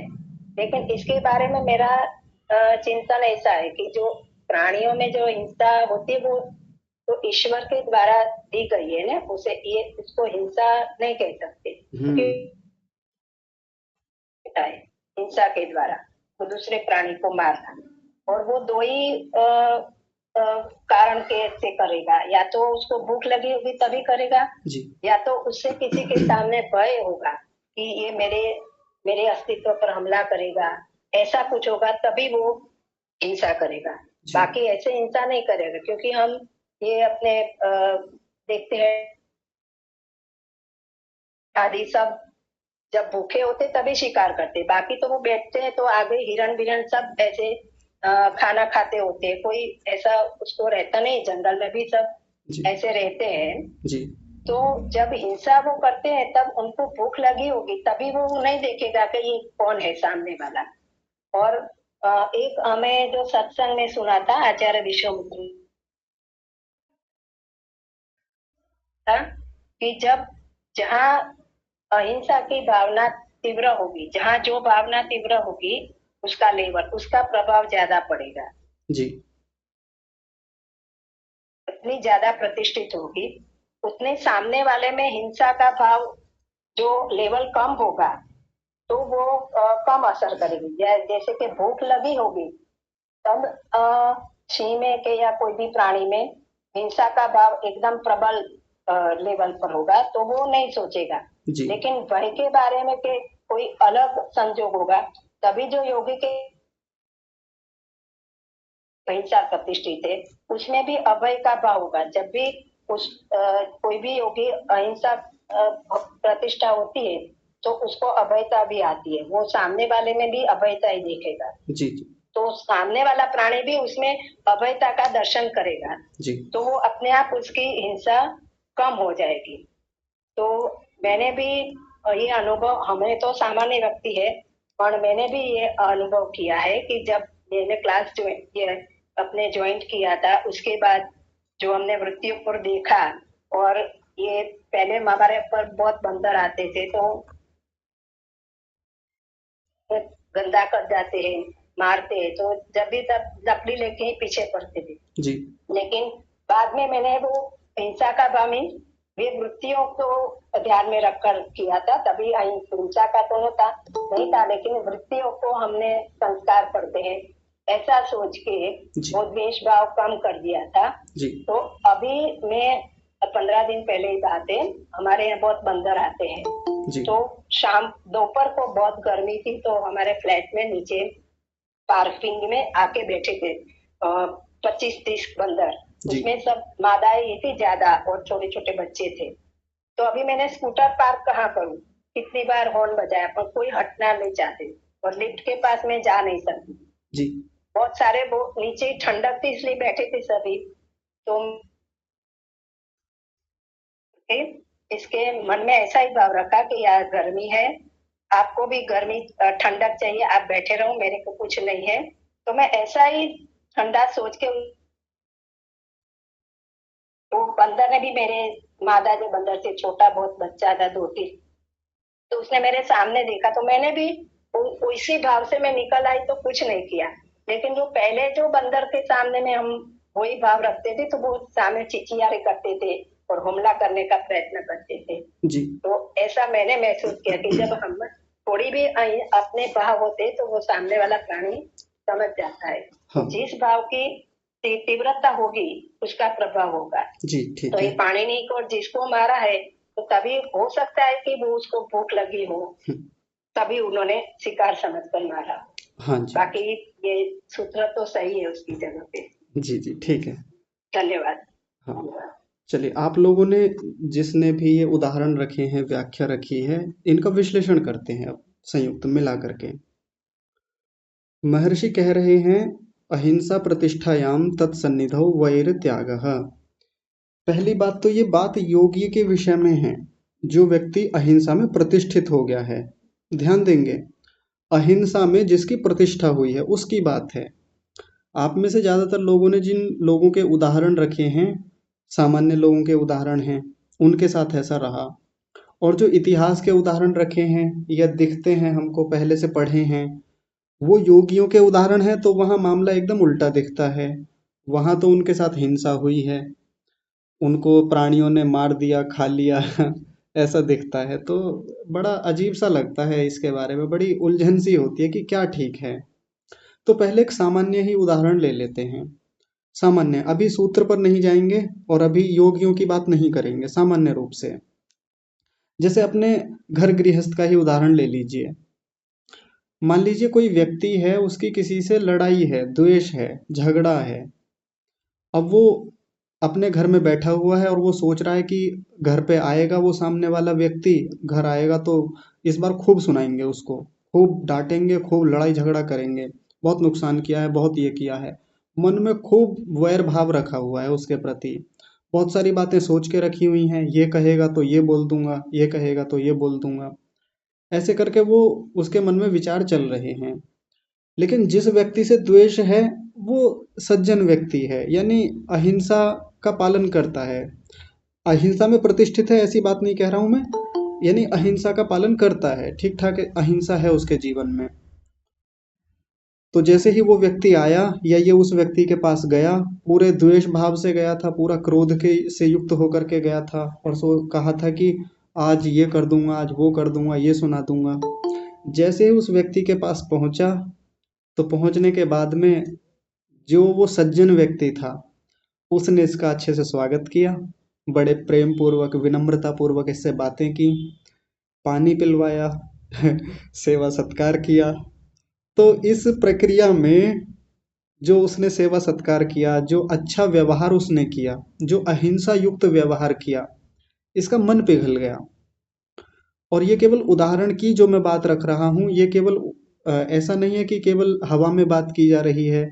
I: लेकिन इसके बारे में मेरा चिंतन ऐसा है कि जो प्राणियों में जो हिंसा होती है वो तो ईश्वर के द्वारा दी गई है ना, उसे ये इसको हिंसा नहीं कह सकते, क्योंकि हिंसा के द्वारा वो दूसरे प्राणी को मारना, और वो दो ही कारण के से करेगा, या तो उसको भूख लगी होगी तभी करेगा
A: जी
I: या तो उससे किसी के सामने भय होगा कि ये मेरे अस्तित्व पर हमला करेगा, ऐसा कुछ होगा तभी वो हिंसा करेगा। बाकी ऐसे हिंसा नहीं करेगा, क्योंकि हम ये अपने देखते हैं आदि सब जब भूखे होते तभी शिकार करते, बाकी तो वो बैठते हैं तो आगे हिरण बिरण सब ऐसे खाना खाते होते, कोई ऐसा उसको रहता नहीं, जंगल में भी सब ऐसे रहते हैं
A: जी
I: तो जब हिंसा वो करते हैं तब उनको भूख लगी होगी, तभी वो नहीं देखेगा कि ये कौन है सामने वाला। और एक हमें जो सत्संग में सुना था आचार्य विश्वमित्र था कि जब जहाँ अहिंसा की भावना तीव्र होगी, जहाँ जो भावना तीव्र होगी उसका लेवल, उसका प्रभाव ज्यादा पड़ेगा,
A: जी
I: उतनी ज्यादा प्रतिष्ठित होगी, उतने सामने वाले में हिंसा का भाव जो लेवल कम होगा तो वो कम असर करेगी। जैसे कि भूख लगी होगी तब सिंह में के या कोई भी प्राणी में हिंसा का भाव एकदम प्रबल लेवल पर होगा तो वो नहीं सोचेगा, लेकिन भय के बारे में के कोई अलग संजोग होगा तभी जो योगी के हिंसा प्रतिष्ठित है उसमें भी अभय का भाव होगा। जब भी कोई भी योगी अहिंसा प्रतिष्ठा होती है तो उसको अभयता भी आती है, वो सामने वाले में भी अभयता ही देखेगा
A: जी
I: तो सामने वाला प्राणी भी उसमें अभयता का दर्शन करेगा
A: जी
I: तो वो अपने आप उसकी हिंसा कम हो जाएगी। तो मैंने भी ये अनुभव हमें तो सामान्य रखती है, और मैंने भी ये अनुभव किया है कि जब मैंने क्लास अपने ज्वाइंट किया था, उसके बाद जो हमने वृत्तियों पर देखा, और ये पहले हमारे पर बहुत बंदर आते थे तो गंदा कर जाते हैं, मारते हैं, तो जब भी तब लकड़ी लेके ही पीछे पड़ते थे।
A: जी
I: लेकिन बाद में मैंने वो हिंसा का भावी वे वृत्तियों को ध्यान में रखकर किया था, तभी हिंसा का तो नहीं था, लेकिन वृत्तियों को हमने संस्कार पढ़ते हैं ऐसा सोच के
A: जी
I: वो द्वेष भाव कम कर दिया था।
A: जी
I: तो अभी मैं 15 दिन पहले ही बात है, हमारे यहाँ बहुत बंदर आते हैं,
A: जी
I: तो शाम दोपहर को बहुत गर्मी थी, तो हमारे फ्लैट में नीचे पार्किंग में आके बैठे थे 25-30 बंदर,
A: जी
I: उसमें सब मादाएं ही थी ज्यादा और छोटे छोटे बच्चे थे। तो अभी मैंने स्कूटर पार्क कहाँ करूँ, कितनी बार हॉर्न बजाया पर कोई हटना नहीं चाहते, और लिफ्ट के पास में जा नहीं सकती।
A: जी
I: बहुत सारे वो नीचे ठंडक थी इसलिए बैठे थे सभी, तो इसके मन में ऐसा ही भाव रखा कि यार गर्मी है, आपको भी गर्मी ठंडक चाहिए, आप बैठे रहो, मेरे को कुछ नहीं है। तो मैं ऐसा ही ठंडा सोच के वो बंदर ने भी मेरे मादा जो बंदर से छोटा बहुत बच्चा था 2-3, तो उसने मेरे सामने देखा, तो मैंने भी उसी भाव से मैं निकल आई, तो कुछ नहीं किया। लेकिन जो पहले जो बंदर के सामने में हम वही भाव रखते थे, तो वो सामने चिचियारे करते थे और हमला करने का प्रयत्न करते थे।
A: जी
I: तो ऐसा मैंने महसूस किया कि जब हम थोड़ी भी अपने भाव होते तो वो सामने वाला प्राणी समझ जाता है।
A: हाँ
I: जिस भाव की तीव्रता होगी उसका प्रभाव होगा।
A: जी ठीक
I: तो ये
A: है।
I: पाणिनि को जिसको मारा है, तो तभी हो सकता है कि वो उसको भूख लगी हो, तभी उन्होंने शिकार समझकर मारा।
A: हाँ जी
I: बाकी ये सूत्र तो सही है उसकी जगह पे।
A: जी जी ठीक है।
I: धन्यवाद।
A: हाँ चलिए, आप लोगों ने जिसने भी ये उदाहरण रखे हैं, व्याख्या रखी है, इनका विश्लेषण करते हैं अब संयुक्त मिला करके। महर्षि कह रहे हैं अहिंसा प्रतिष्ठायाम तत्सन्निधौ वैर त्यागः। पहली बात तो ये बात योगी के विषय में है, जो व्यक्ति अहिंसा में प्रतिष्ठित हो गया है। ध्यान देंगे, अहिंसा में जिसकी प्रतिष्ठा हुई है उसकी बात है। आप में से ज्यादातर लोगों ने जिन लोगों के उदाहरण रखे हैं, सामान्य लोगों के उदाहरण हैं, उनके साथ ऐसा रहा। और जो इतिहास के उदाहरण रखे हैं या दिखते हैं हमको, पहले से पढ़े हैं, वो योगियों के उदाहरण हैं, तो वहाँ मामला एकदम उल्टा दिखता है। वहाँ तो उनके साथ हिंसा हुई है, उनको प्राणियों ने मार दिया, खा लिया ऐसा दिखता है। तो बड़ा अजीब सा लगता है, इसके बारे में बड़ी उलझन सी होती है कि क्या ठीक है। तो पहले एक सामान्य ही उदाहरण ले लेते हैं। सामान्य, अभी सूत्र पर नहीं जाएंगे और अभी योगियों की बात नहीं करेंगे, सामान्य रूप से। जैसे अपने घर गृहस्थ का ही उदाहरण ले लीजिए। मान लीजिए कोई व्यक्ति है, उसकी किसी से लड़ाई है, द्वेष है, झगड़ा है। अब वो अपने घर में बैठा हुआ है और वो सोच रहा है कि घर पे आएगा वो सामने वाला व्यक्ति, घर आएगा तो इस बार खूब सुनाएंगे उसको, खूब डांटेंगे, खूब लड़ाई झगड़ा करेंगे, बहुत नुकसान किया है, बहुत ये किया है। मन में खूब वैर भाव रखा हुआ है उसके प्रति, बहुत सारी बातें सोच के रखी हुई हैं, ये कहेगा तो ये बोल दूंगा, ये कहेगा तो ये बोल दूंगा, ऐसे करके वो उसके मन में विचार चल रहे हैं। लेकिन जिस व्यक्ति से द्वेष है वो सज्जन व्यक्ति है, यानी अहिंसा का पालन करता है, अहिंसा में प्रतिष्ठित है, ऐसी बात नहीं कह रहा हूं मैं, यानी अहिंसा का पालन करता है, ठीक ठाक अहिंसा है उसके जीवन में। तो जैसे ही वो व्यक्ति आया या ये उस व्यक्ति के पास गया, पूरे द्वेष भाव से गया था, पूरा क्रोध के से युक्त होकर के गया था, और सो कहा था कि आज ये कर दूंगा, आज वो कर दूंगा, ये सुना दूंगा। जैसे ही उस व्यक्ति के पास पहुंचा, तो पहुंचने के बाद में जो वो सज्जन व्यक्ति था, उसने इसका अच्छे से स्वागत किया, बड़े प्रेम पूर्वक, विनम्रता पूर्वक इससे बातें की, पानी पिलवाया सेवा सत्कार किया। तो इस प्रक्रिया में जो उसने सेवा सत्कार किया, जो अच्छा व्यवहार उसने किया, जो अहिंसा युक्त व्यवहार किया, इसका मन पिघल गया। और ये केवल उदाहरण की जो मैं बात रख रहा हूँ, ये केवल ऐसा नहीं है कि केवल हवा में बात की जा रही है,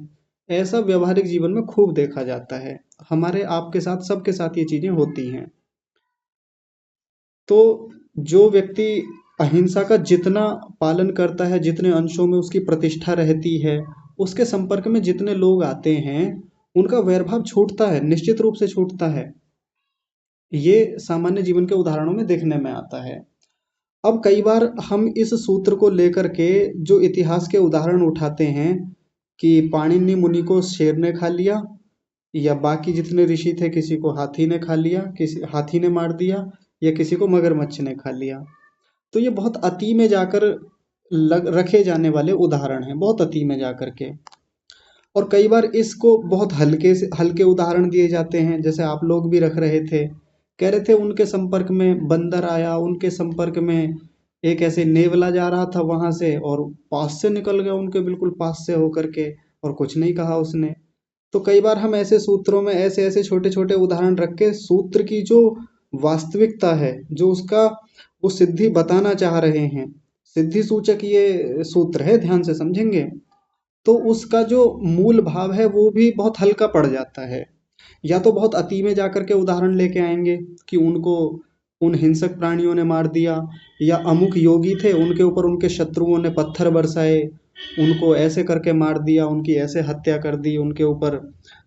A: ऐसा व्यवहारिक जीवन में खूब देखा जाता है, हमारे आपके साथ, सबके साथ ये चीजें होती हैं। तो जो व्यक्ति अहिंसा का जितना पालन करता है, जितने अंशों में उसकी प्रतिष्ठा रहती है, उसके संपर्क में जितने लोग आते हैं, उनका वैरभाव छूटता है, निश्चित रूप से छूटता है। ये सामान्य जीवन के उदाहरणों में देखने में आता है। अब कई बार हम इस सूत्र को लेकर के जो इतिहास के उदाहरण उठाते हैं कि पाणिनि मुनि को शेर ने खा लिया, या बाकी जितने ऋषि थे किसी को हाथी ने खा लिया, किसी हाथी ने मार दिया, या किसी को मगरमच्छ ने खा लिया। तो ये बहुत अति में जाकर रखे जाने वाले उदाहरण हैं, बहुत अति में जाकर के। और कई बार इसको बहुत हल्के उदाहरण दिए जाते हैं, जैसे आप लोग भी रख रहे थे, कह रहे थे उनके संपर्क में बंदर आया, उनके संपर्क में एक ऐसे नेवला जा रहा था वहां से और पास से निकल गया, उनके बिल्कुल पास से होकर के, और कुछ नहीं कहा उसने। तो कई बार हम ऐसे सूत्रों में ऐसे ऐसे छोटे छोटे उदाहरण रख के सूत्र की जो वास्तविकता है, जो उसका वो सिद्धि बताना चाह रहे हैं, सिद्धि सूचक ये सूत्र है, ध्यान से समझेंगे तो उसका जो मूल भाव है वो भी बहुत हल्का पड़ जाता है। या तो बहुत अति में जाकर के उदाहरण लेके आएंगे कि उनको उन हिंसक प्राणियों ने मार दिया, या अमुक योगी थे उनके ऊपर उनके शत्रुओं ने पत्थर बरसाए, उनको ऐसे करके मार दिया, उनकी ऐसे हत्या कर दी, उनके ऊपर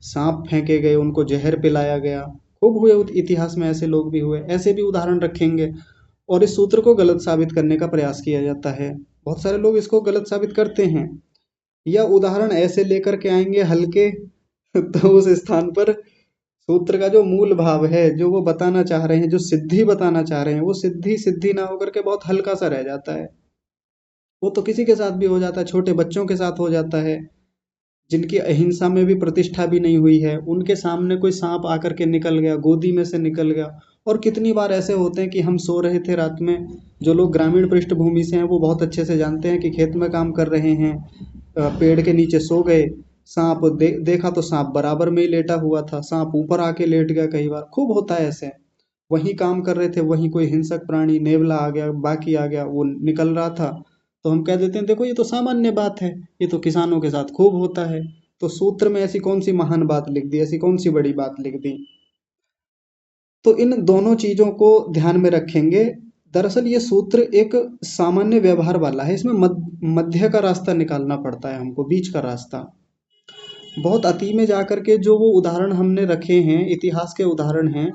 A: सांप फेंके गए, उनको जहर पिलाया गया। खूब हुए इतिहास में, ऐसे लोग भी हुए, ऐसे भी उदाहरण रखेंगे और इस सूत्र को गलत साबित करने का प्रयास किया जाता है। बहुत सारे लोग इसको गलत साबित करते हैं, या उदाहरण ऐसे लेकर के आएंगे हल्के तो उस स्थान पर सूत्र का जो मूल भाव है, जो वो बताना चाह रहे हैं, जो सिद्धि बताना चाह रहे हैं, वो सिद्धि सिद्धि ना होकर के बहुत हल्का सा रह जाता है। वो तो किसी के साथ भी हो जाता है, छोटे बच्चों के साथ हो जाता है, जिनकी अहिंसा में भी प्रतिष्ठा भी नहीं हुई है, उनके सामने कोई सांप आकर के निकल गया, गोदी में से निकल गया। और कितनी बार ऐसे होते हैं कि हम सो रहे थे रात में, जो लोग ग्रामीण पृष्ठभूमि से हैं वो बहुत अच्छे से जानते हैं कि खेत में काम कर रहे हैं, पेड़ के नीचे सो गए, सांप देखा तो सांप बराबर में ही लेटा हुआ था, सांप ऊपर आके लेट गया, कई बार खूब होता है ऐसे। वहीं काम कर रहे थे, वहीं कोई हिंसक प्राणी नेवला आ गया, बाकी आ गया, वो निकल रहा था, तो हम कह देते हैं देखो ये तो सामान्य बात है, ये तो किसानों के साथ खूब होता है। तो सूत्र में ऐसी कौन सी महान बात लिख दी, ऐसी कौन सी बड़ी बात लिख दी। तो इन दोनों चीजों को ध्यान में रखेंगे। दरअसल ये सूत्र एक सामान्य व्यवहार वाला है, इसमें मध्य का रास्ता निकालना पड़ता है हमको, बीच का रास्ता। बहुत अति में जाकर के जो वो उदाहरण हमने रखे हैं, इतिहास के उदाहरण हैं,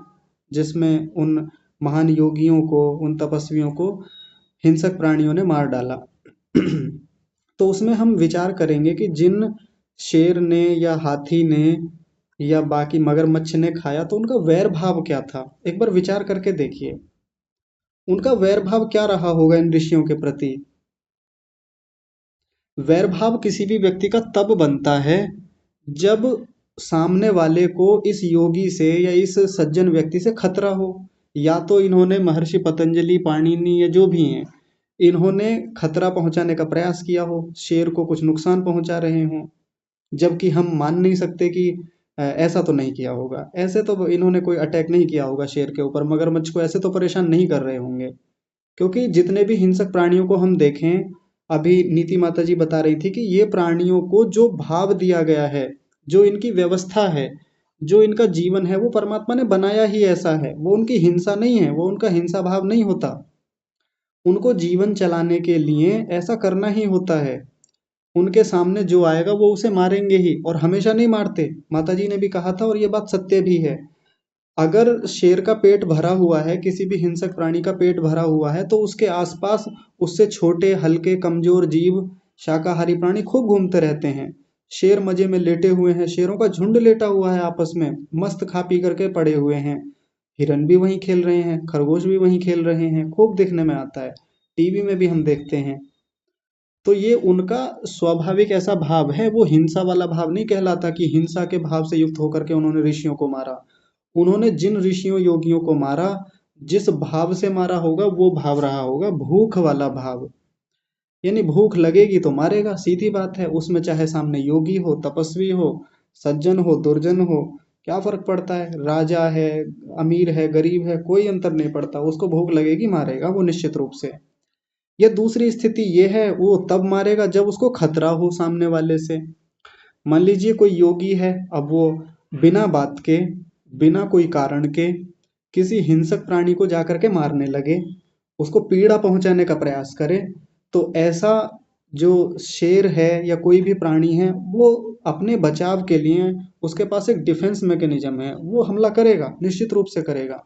A: जिसमें उन महान योगियों को, उन तपस्वियों को हिंसक प्राणियों ने मार डाला तो उसमें हम विचार करेंगे कि जिन शेर ने या हाथी ने या बाकी मगरमच्छ ने खाया तो उनका वैर भाव क्या था। एक बार विचार करके देखिए, उनका वैर भाव क्या रहा होगा इन ऋषियों के प्रति। वैर भाव किसी भी व्यक्ति का तब बनता है जब सामने वाले को इस योगी से या इस सज्जन व्यक्ति से खतरा हो। या तो इन्होंने महर्षि पतंजलि, पाणिनि या जो भी हैं, इन्होंने खतरा पहुंचाने का प्रयास किया हो, शेर को कुछ नुकसान पहुंचा रहे हों, जबकि हम मान नहीं सकते कि ऐसा तो नहीं किया होगा, ऐसे तो इन्होंने कोई अटैक नहीं किया होगा शेर के ऊपर, मगरमच्छ को ऐसे तो परेशान नहीं कर रहे होंगे। क्योंकि जितने भी हिंसक प्राणियों को हम देखें, अभी नीति माता जी बता रही थी कि ये प्राणियों को जो भाव दिया गया है, जो इनकी व्यवस्था है, जो इनका जीवन है, वो परमात्मा ने बनाया ही ऐसा है। वो उनकी हिंसा नहीं है, वो उनका हिंसा भाव नहीं होता। उनको जीवन चलाने के लिए ऐसा करना ही होता है। उनके सामने जो आएगा वो उसे मारेंगे ही, और हमेशा नहीं मारते। माता जी ने भी कहा था और ये बात सत्य भी है। अगर शेर का पेट भरा हुआ है, किसी भी हिंसक प्राणी का पेट भरा हुआ है, तो उसके आसपास उससे छोटे, हल्के, कमजोर जीव, शाकाहारी प्राणी खूब घूमते रहते हैं। शेर मजे में लेटे हुए हैं, शेरों का झुंड लेटा हुआ है, आपस में मस्त खा पी करके पड़े हुए हैं। हिरन भी वहीं खेल रहे हैं, खरगोश भी वहीं खेल रहे हैं, खूब देखने में आता है, टीवी में भी हम देखते हैं। तो ये उनका स्वाभाविक ऐसा भाव है, वो हिंसा वाला भाव नहीं कहलाता कि हिंसा के भाव से युक्त होकर के उन्होंने ऋषियों को मारा। उन्होंने जिन ऋषियों योगियों को मारा, जिस भाव से मारा होगा वो भाव रहा होगा भूख वाला भाव। यानी भूख लगेगी तो मारेगा, सीधी बात है। उसमें चाहे सामने योगी हो, तपस्वी हो, सज्जन हो, दुर्जन हो, क्या फर्क पड़ता है। राजा है, अमीर है, गरीब है, कोई अंतर नहीं पड़ता। उसको भूख लगेगी, मारेगा वो निश्चित रूप से। या दूसरी स्थिति ये है, वो तब मारेगा जब उसको खतरा हो सामने वाले से। मान लीजिए कोई योगी है, अब वो बिना बात के, बिना कोई कारण के किसी हिंसक प्राणी को जाकर के मारने लगे, उसको पीड़ा पहुंचाने का प्रयास करे, तो ऐसा जो शेर है या कोई भी प्राणी है, वो अपने बचाव के लिए उसके पास एक डिफेंस मैकेनिज्म है, वो हमला करेगा, निश्चित रूप से करेगा।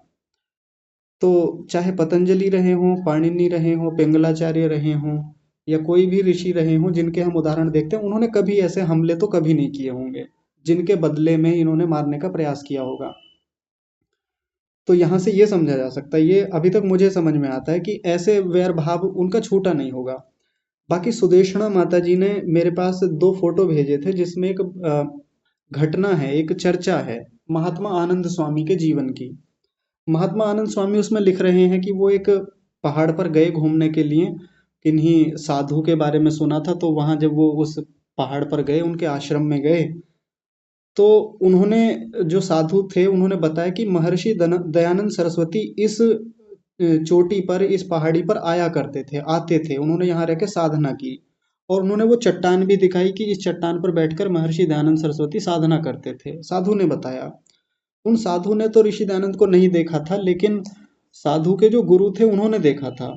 A: तो चाहे पतंजलि रहे हों, पाणिनि रहे हों, पिंगलाचार्य रहे हों, या कोई भी ऋषि रहे हों जिनके हम उदाहरण देखते हैं, उन्होंने कभी ऐसे हमले तो कभी नहीं किए होंगे जिनके बदले में इन्होंने मारने का प्रयास किया होगा। तो यहाँ से ये समझा जा सकता है, ये अभी तक मुझे समझ में आता है कि ऐसे वैर भाव उनका छूटा नहीं होगा। बाकी सुदेशना माता जी ने मेरे पास 2 फोटो भेजे थे, जिसमें एक घटना है, एक चर्चा है महात्मा आनंद स्वामी के जीवन की। महात्मा आनंद स्वामी उसमें लिख रहे हैं कि वो एक पहाड़ पर गए घूमने के लिए, किन्हीं साधु के बारे में सुना था, तो वहां जब वो उस पहाड़ पर गए, उनके आश्रम में गए, तो उन्होंने, जो साधु थे, उन्होंने बताया कि महर्षि दयानंद सरस्वती इस चोटी पर, इस पहाड़ी पर आया करते थे, आते थे, उन्होंने यहाँ रह के साधना की, और उन्होंने वो चट्टान भी दिखाई कि इस चट्टान पर बैठकर महर्षि दयानंद सरस्वती साधना करते थे। साधु ने बताया। उन साधु ने तो ऋषि दयानंद को नहीं देखा था, लेकिन साधु के जो गुरु थे उन्होंने देखा था।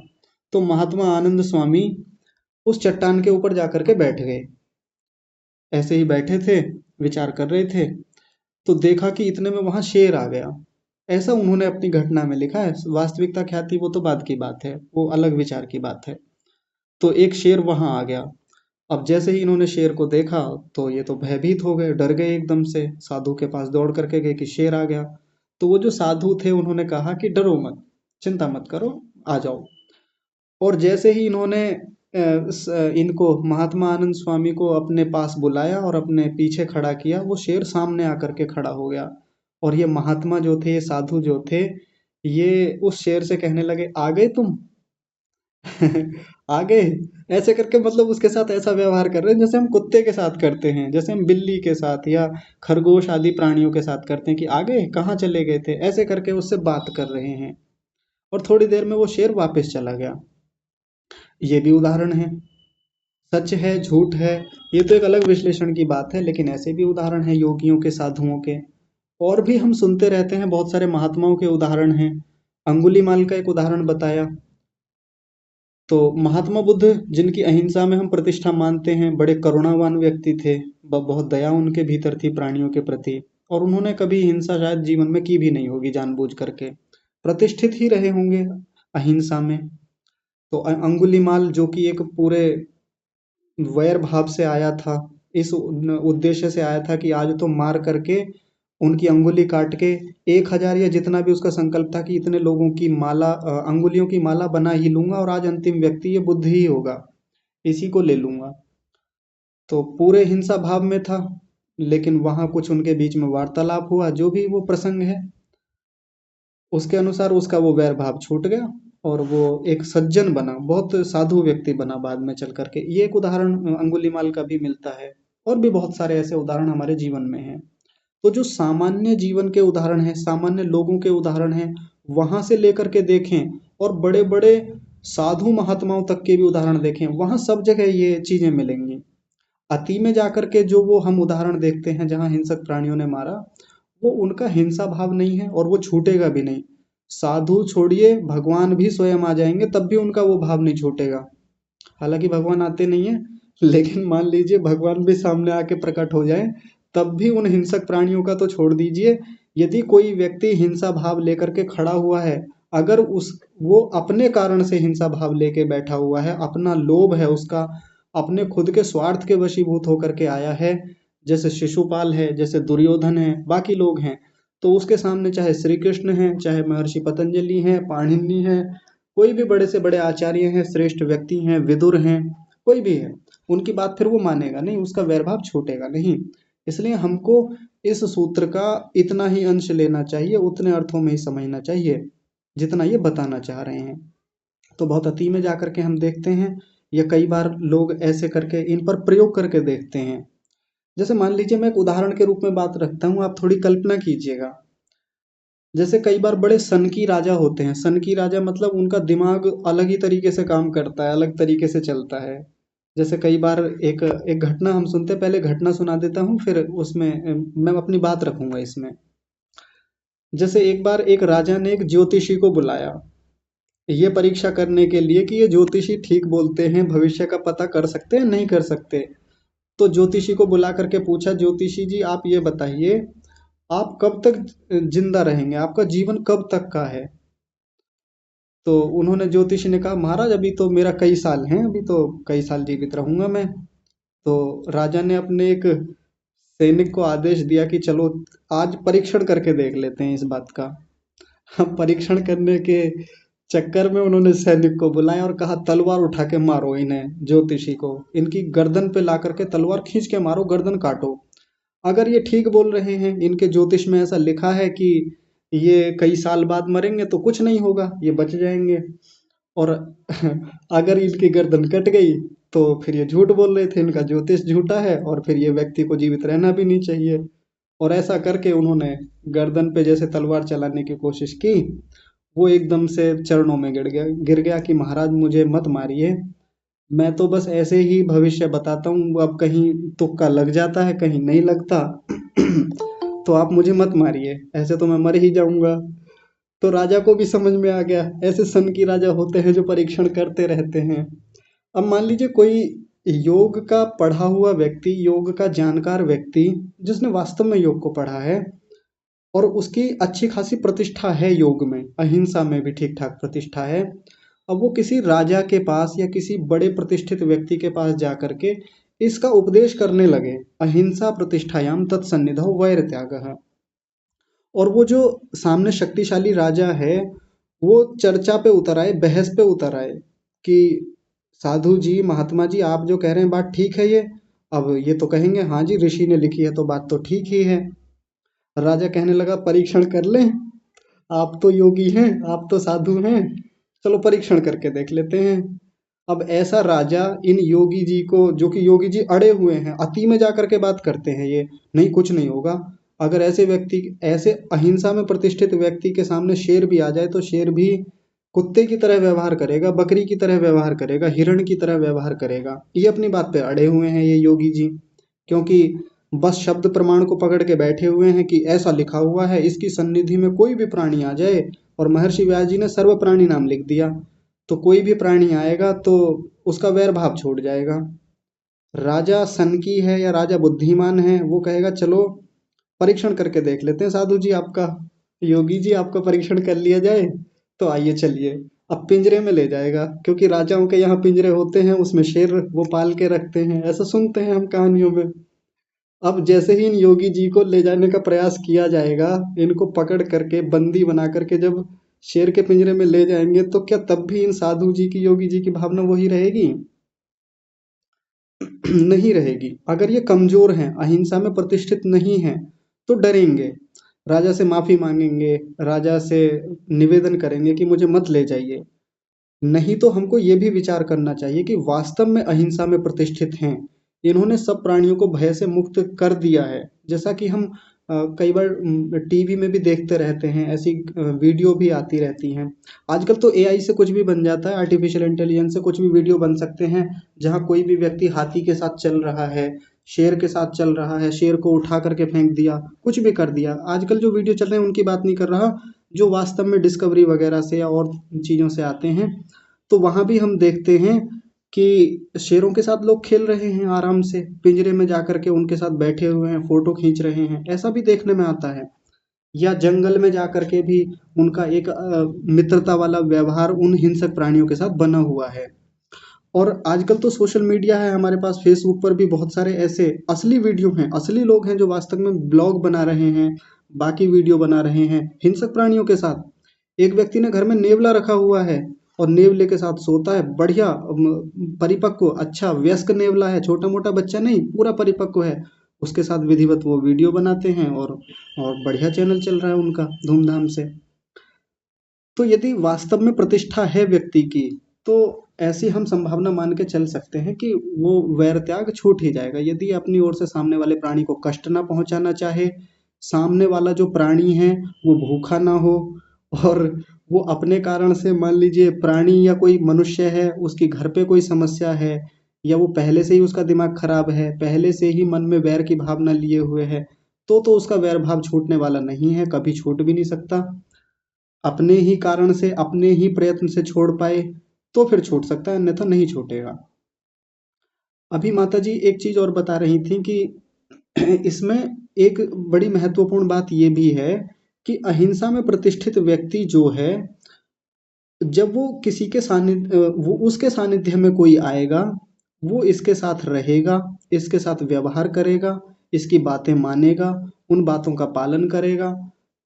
A: तो महात्मा आनंद स्वामी उस चट्टान के ऊपर जाकर के बैठ गए, ऐसे ही बैठे थे, विचार कर रहे थे, तो देखा कि इतने में वहां शेर आ गया। ऐसा उन्होंने अपनी घटना में लिखा है। वास्तविकता ख्याति वो तो बाद की बात है, वो अलग विचार की बात है। तो एक शेर वहां आ गया। अब जैसे ही इन्होंने शेर को देखा, तो ये तो भयभीत हो गए, डर गए एकदम से, साधु के पास दौड़ करके गए कि शेर आ गया। तो वो जो साधु थे उन्होंने कहा कि डरो मत, चिंता मत करो, आ जाओ। और जैसे ही इन्होंने इनको, महात्मा आनंद स्वामी को अपने पास बुलाया और अपने पीछे खड़ा किया, वो शेर सामने आकर के खड़ा हो गया। और ये महात्मा जो थे, ये साधु जो थे, ये उस शेर से कहने लगे, आ गए तुम? आ गए, ऐसे करके, मतलब उसके साथ ऐसा व्यवहार कर रहे हैं जैसे हम कुत्ते के साथ करते हैं, जैसे हम बिल्ली के साथ या खरगोश आदि प्राणियों के साथ करते हैं कि आ गए, कहाँ चले गए थे, ऐसे करके उससे बात कर रहे हैं। और थोड़ी देर में वो शेर वापस चला गया। ये भी उदाहरण है। सच है, झूठ है, ये तो एक अलग विश्लेषण की बात है, लेकिन ऐसे भी उदाहरण है योगियों के, साधुओं के। और भी हम सुनते रहते हैं, बहुत सारे महात्माओं के उदाहरण हैं। अंगुलीमाल का एक उदाहरण बताया। तो महात्मा बुद्ध, जिनकी अहिंसा में हम प्रतिष्ठा मानते हैं, बड़े करुणावान व्यक्ति थे, बहुत दया उनके भीतर थी प्राणियों के प्रति, और उन्होंने कभी हिंसा शायद जीवन में की भी नहीं होगी जानबूझ करके, प्रतिष्ठित ही रहे होंगे अहिंसा में। तो अंगुलीमाल, जो कि एक पूरे वैर भाव से आया था, इस उद्देश्य से आया था कि आज तो मार करके उनकी अंगुली काट के 1000 या जितना भी उसका संकल्प था कि इतने लोगों की माला, अंगुलियों की माला बना ही लूंगा, और आज अंतिम व्यक्ति ये बुद्ध ही होगा, इसी को ले लूंगा। तो पूरे हिंसा भाव में था, लेकिन वहां कुछ उनके बीच में वार्तालाप हुआ, जो भी वो प्रसंग है, उसके अनुसार उसका वो वैर भाव छूट गया और वो एक सज्जन बना, बहुत साधु व्यक्ति बना बाद में चल करके। ये एक उदाहरण अंगुलीमाल का भी मिलता है, और भी बहुत सारे ऐसे उदाहरण हमारे जीवन में हैं। तो जो सामान्य जीवन के उदाहरण हैं, सामान्य लोगों के उदाहरण हैं, वहां से लेकर के देखें, और बड़े बड़े साधु महात्माओं तक के भी उदाहरण देखें, वहां सब जगह ये चीजें मिलेंगी। अति में जाकर के जो वो हम उदाहरण देखते हैं जहां हिंसक प्राणियों ने मारा, वो उनका हिंसा भाव नहीं है, और वो छूटेगा भी नहीं। साधु छोड़िए, भगवान भी स्वयं आ जाएंगे, तब भी उनका वो भाव नहीं छूटेगा। हालांकि भगवान आते नहीं है, लेकिन मान लीजिए भगवान भी सामने आके प्रकट हो जाए, तब भी उन हिंसक प्राणियों का तो छोड़ दीजिए। यदि कोई व्यक्ति हिंसा भाव लेकर के खड़ा हुआ है, अगर वो अपने कारण से हिंसा भाव लेके बैठा हुआ है, अपना लोभ है उसका, अपने खुद के स्वार्थ के वशीभूत होकर के आया है, जैसे शिशुपाल है, जैसे दुर्योधन है, बाकी लोग हैं, तो उसके सामने चाहे श्री कृष्ण है, चाहे महर्षि पतंजलि है, पाणिनि है, कोई भी बड़े से बड़े आचार्य हैं, श्रेष्ठ व्यक्ति हैं, विदुर हैं, कोई भी है, उनकी बात फिर वो मानेगा नहीं, उसका वैरभाव छूटेगा नहीं। इसलिए हमको इस सूत्र का इतना ही अंश लेना चाहिए, उतने अर्थों में ही समझना चाहिए जितना ये बताना चाह रहे हैं। तो बहुत अति में जाकर के हम देखते हैं, या कई बार लोग ऐसे करके इन पर प्रयोग करके देखते हैं। जैसे मान लीजिए, मैं एक उदाहरण के रूप में बात रखता हूँ, आप थोड़ी कल्पना कीजिएगा। जैसे कई बार बड़े सनकी राजा होते हैं, सनकी राजा मतलब उनका दिमाग अलग ही तरीके से काम करता है, अलग तरीके से चलता है। जैसे कई बार एक एक घटना हम सुनते हैं, पहले घटना सुना देता हूँ, फिर उसमें मैं अपनी बात रखूंगा इसमें। जैसे एक बार एक राजा ने एक ज्योतिषी को बुलाया, ये परीक्षा करने के लिए कि ये ज्योतिषी ठीक बोलते हैं, भविष्य का पता कर सकते हैं नहीं कर सकते। तो ज्योतिषी को बुला करके पूछा, ज्योतिषी जी आप ये बताइए, आप कब तक जिंदा रहेंगे, आपका जीवन कब तक का है। तो उन्होंने ज्योतिषी ने कहा, महाराज अभी तो मेरा कई साल हैं, अभी तो कई साल जीवित रहूंगा मैं। तो राजा ने अपने एक सैनिक को आदेश दिया कि चलो आज परीक्षण करके देख लेते हैं इस बात का। परीक्षण करने के चक्कर में उन्होंने सैनिक को बुलाया और कहा, तलवार उठा के मारो इन्हें, ज्योतिषी को, इनकी गर्दन पे ला करके तलवार खींच के मारो, गर्दन काटो। अगर ये ठीक बोल रहे हैं, इनके ज्योतिष में ऐसा लिखा है कि ये कई साल बाद मरेंगे, तो कुछ नहीं होगा, ये बच जाएंगे। और अगर इनकी गर्दन कट गई तो फिर ये झूठ बोल रहे थे, इनका ज्योतिष झूठा है और फिर ये व्यक्ति को जीवित रहना भी नहीं चाहिए। और ऐसा करके उन्होंने गर्दन पे जैसे तलवार चलाने की कोशिश की, वो एकदम से चरणों में गिर गया कि महाराज मुझे मत मारिए, मैं तो बस ऐसे ही भविष्य बताता हूँ, अब कहीं तुक्का लग जाता है कहीं नहीं लगता। तो आप मुझे मत मारिए, ऐसे तो मैं मर ही जाऊंगा। तो राजा को भी समझ में आ गया, ऐसे सन की राजा होते हैं जो परीक्षण करते रहते हैं। अब मान लीजिए कोई योग का पढ़ा हुआ व्यक्ति, योग का जानकार व्यक्ति, जिसने वास्तव में योग को पढ़ा है और उसकी अच्छी खासी प्रतिष्ठा है योग में, अहिंसा में भी ठीक ठाक प्रतिष्ठा है, अब वो किसी राजा के पास या किसी बड़े प्रतिष्ठित व्यक्ति के पास जा करके इसका उपदेश करने लगे, अहिंसा प्रतिष्ठायाम तत्सन्निधौ वैर त्यागः, और वो जो सामने शक्तिशाली राजा है वो चर्चा पे उतर आए, बहस पे उतर आए कि साधु जी, महात्मा जी, आप जो कह रहे हैं बात ठीक है ये, अब ये तो कहेंगे हाँ जी ऋषि ने लिखी है तो बात तो ठीक ही है। राजा कहने लगा, परीक्षण कर लें, आप तो योगी हैं, आप तो साधु हैं, चलो परीक्षण करके देख लेते हैं। अब ऐसा राजा इन योगी जी को, जो कि योगी जी अड़े हुए हैं, अति में जा करके बात करते हैं, ये नहीं कुछ नहीं होगा, अगर ऐसे व्यक्ति, ऐसे अहिंसा में प्रतिष्ठित व्यक्ति के सामने शेर भी आ जाए तो शेर भी कुत्ते की तरह व्यवहार करेगा, बकरी की तरह व्यवहार करेगा, हिरण की तरह व्यवहार करेगा। ये अपनी बात पे अड़े हुए हैं ये योगी जी, क्योंकि बस शब्द प्रमाण को पकड़ के बैठे हुए हैं कि ऐसा लिखा हुआ है, इसकी सन्निधि में कोई भी प्राणी आ जाए, और महर्षि व्यास जी ने सर्व प्राणी नाम लिख दिया, तो कोई भी प्राणी आएगा तो उसका वैर भाव छूट जाएगा। राजा सनकी है या राजा बुद्धिमान है, वो कहेगा चलो परीक्षण करके देख लेते हैं साधु जी आपका, योगी जी आपका परीक्षण कर लिया जाए, तो आइए चलिए। अब पिंजरे में ले जाएगा, क्योंकि राजाओं के यहाँ पिंजरे होते हैं, उसमें शेर वो पाल के रखते हैं, ऐसा सुनते हैं हम कहानियों में। अब जैसे ही इन योगी जी को ले जाने का प्रयास किया जाएगा, इनको पकड़ करके बंदी बना करके जब शेर के पिंजरे में ले जाएंगे, तो क्या तब भी इन साधु जी की, योगी जी की भावना वही रहेगी? नहीं रहेगी। अगर ये कमजोर हैं, अहिंसा में प्रतिष्ठित नहीं हैं, तो डरेंगे, राजा से माफी मांगेंगे, राजा से निवेदन करेंगे कि मुझे मत ले जाइए। नहीं तो हमको ये भी विचार करना चाहिए कि वास्तव में अहिंसा में प्रतिष्ठित हैं, इन्होंने सब प्राणियों को भय से मुक्त कर दिया है। जैसा कि हम कई बार टीवी में भी देखते रहते हैं, ऐसी वीडियो भी आती रहती हैं। आजकल तो एआई से कुछ भी बन जाता है, आर्टिफिशियल इंटेलिजेंस से कुछ भी वीडियो बन सकते हैं, जहाँ कोई भी व्यक्ति हाथी के साथ चल रहा है, शेर के साथ चल रहा है, शेर को उठा करके फेंक दिया, कुछ भी कर दिया। आजकल जो वीडियो चल रहे हैं उनकी बात नहीं कर रहा, जो वास्तव में डिस्कवरी वगैरह से या और चीज़ों से आते हैं, तो वहाँ भी हम देखते हैं कि शेरों के साथ लोग खेल रहे हैं, आराम से पिंजरे में जा करके उनके साथ बैठे हुए हैं, फोटो खींच रहे हैं, ऐसा भी देखने में आता है। या जंगल में जा करके भी उनका एक मित्रता वाला व्यवहार उन हिंसक प्राणियों के साथ बना हुआ है। और आजकल तो सोशल मीडिया है हमारे पास, फेसबुक पर भी बहुत सारे ऐसे असली वीडियो हैं, असली लोग हैं जो वास्तव में ब्लॉग बना रहे हैं, बाकी वीडियो बना रहे हैं हिंसक प्राणियों के साथ। एक व्यक्ति ने घर में नेवला रखा हुआ है और नेवले के साथ सोता है, बढ़िया परिपक्व अच्छा वयस्क नेवला है, छोटा मोटा बच्चा नहीं, पूरा परिपक्व है, उसके साथ विधिवत वो वीडियो बनाते हैं और बढ़िया चैनल चल रहा है उनका धूमधाम से। तो यदि वास्तव में प्रतिष्ठा है व्यक्ति की, तो ऐसी हम संभावना मान के चल सकते हैं कि वो वैर त्याग छूट ही जाएगा, यदि अपनी ओर से सामने वाले प्राणी को कष्ट ना पहुंचाना चाहे, सामने वाला जो प्राणी है वो भूखा ना हो, और वो अपने कारण से, मान लीजिए प्राणी या कोई मनुष्य है, उसकी घर पे कोई समस्या है, या वो पहले से ही उसका दिमाग खराब है, पहले से ही मन में वैर की भावना लिए हुए है, तो उसका वैर भाव छूटने वाला नहीं है, कभी छूट भी नहीं सकता। अपने ही कारण से, अपने ही प्रयत्न से छोड़ पाए तो फिर छूट सकता है, अन्यथा नहीं छूटेगा। अभी माता जी एक चीज और बता रही थी कि इसमें एक बड़ी महत्वपूर्ण बात ये भी है कि अहिंसा में प्रतिष्ठित व्यक्ति जो है, जब वो किसी के सानिध्य, वो उसके सानिध्य में कोई आएगा, वो इसके साथ रहेगा, इसके साथ व्यवहार करेगा, इसकी बातें मानेगा, उन बातों का पालन करेगा,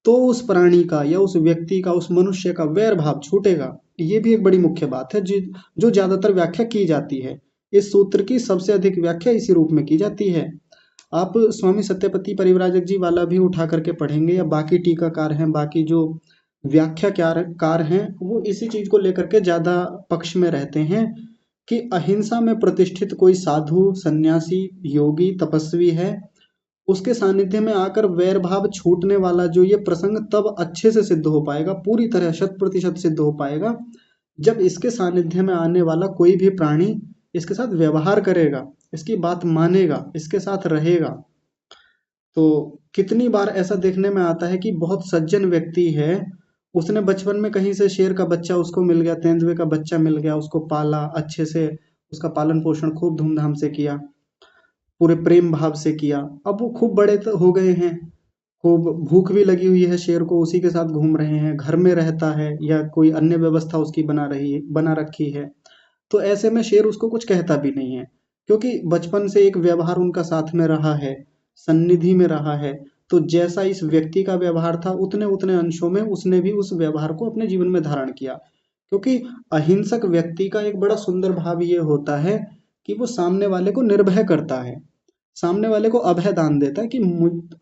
A: तो उस प्राणी का या उस व्यक्ति का, उस मनुष्य का वैर भाव छूटेगा। ये भी एक बड़ी मुख्य बात है जो ज्यादातर व्याख्या की जाती है। इस सूत्र की सबसे अधिक व्याख्या इसी रूप में की जाती है। आप स्वामी सत्यपति परिव्राजक जी वाला भी उठा करके पढ़ेंगे, या बाकी टीकाकार हैं, बाकी जो व्याख्याकार हैं, वो इसी चीज को लेकर के ज्यादा पक्ष में रहते हैं कि अहिंसा में प्रतिष्ठित कोई साधु, सन्यासी, योगी, तपस्वी है, उसके सानिध्य में आकर वैर भाव छूटने वाला जो ये प्रसंग तब अच्छे से सिद्ध हो पाएगा, पूरी तरह 100% सिद्ध हो पाएगा, जब इसके सानिध्य में आने वाला कोई भी प्राणी इसके साथ व्यवहार करेगा, इसकी बात मानेगा, इसके साथ रहेगा। तो कितनी बार ऐसा देखने में आता है कि बहुत सज्जन व्यक्ति है, उसने बचपन में कहीं से शेर का बच्चा उसको मिल गया, तेंदुए का बच्चा मिल गया, उसको पाला अच्छे से, उसका पालन पोषण खूब धूमधाम से किया, पूरे प्रेम भाव से किया। अब वो खूब बड़े हो गए हैं, खूब भूख भी लगी हुई है शेर को, उसी के साथ घूम रहे हैं, घर में रहता है या कोई अन्य व्यवस्था उसकी बना रखी है, तो ऐसे में शेर उसको कुछ कहता भी नहीं है, क्योंकि बचपन से एक व्यवहार उनका साथ में रहा है, सन्निधि में रहा है। तो जैसा इस व्यक्ति का व्यवहार था, उतने उतने अंशों में उसने भी उस व्यवहार को अपने जीवन में धारण किया। क्योंकि अहिंसक व्यक्ति का एक बड़ा सुंदर भाव ये होता है कि वो सामने वाले को निर्भय करता है, सामने वाले को अभय दान देता है कि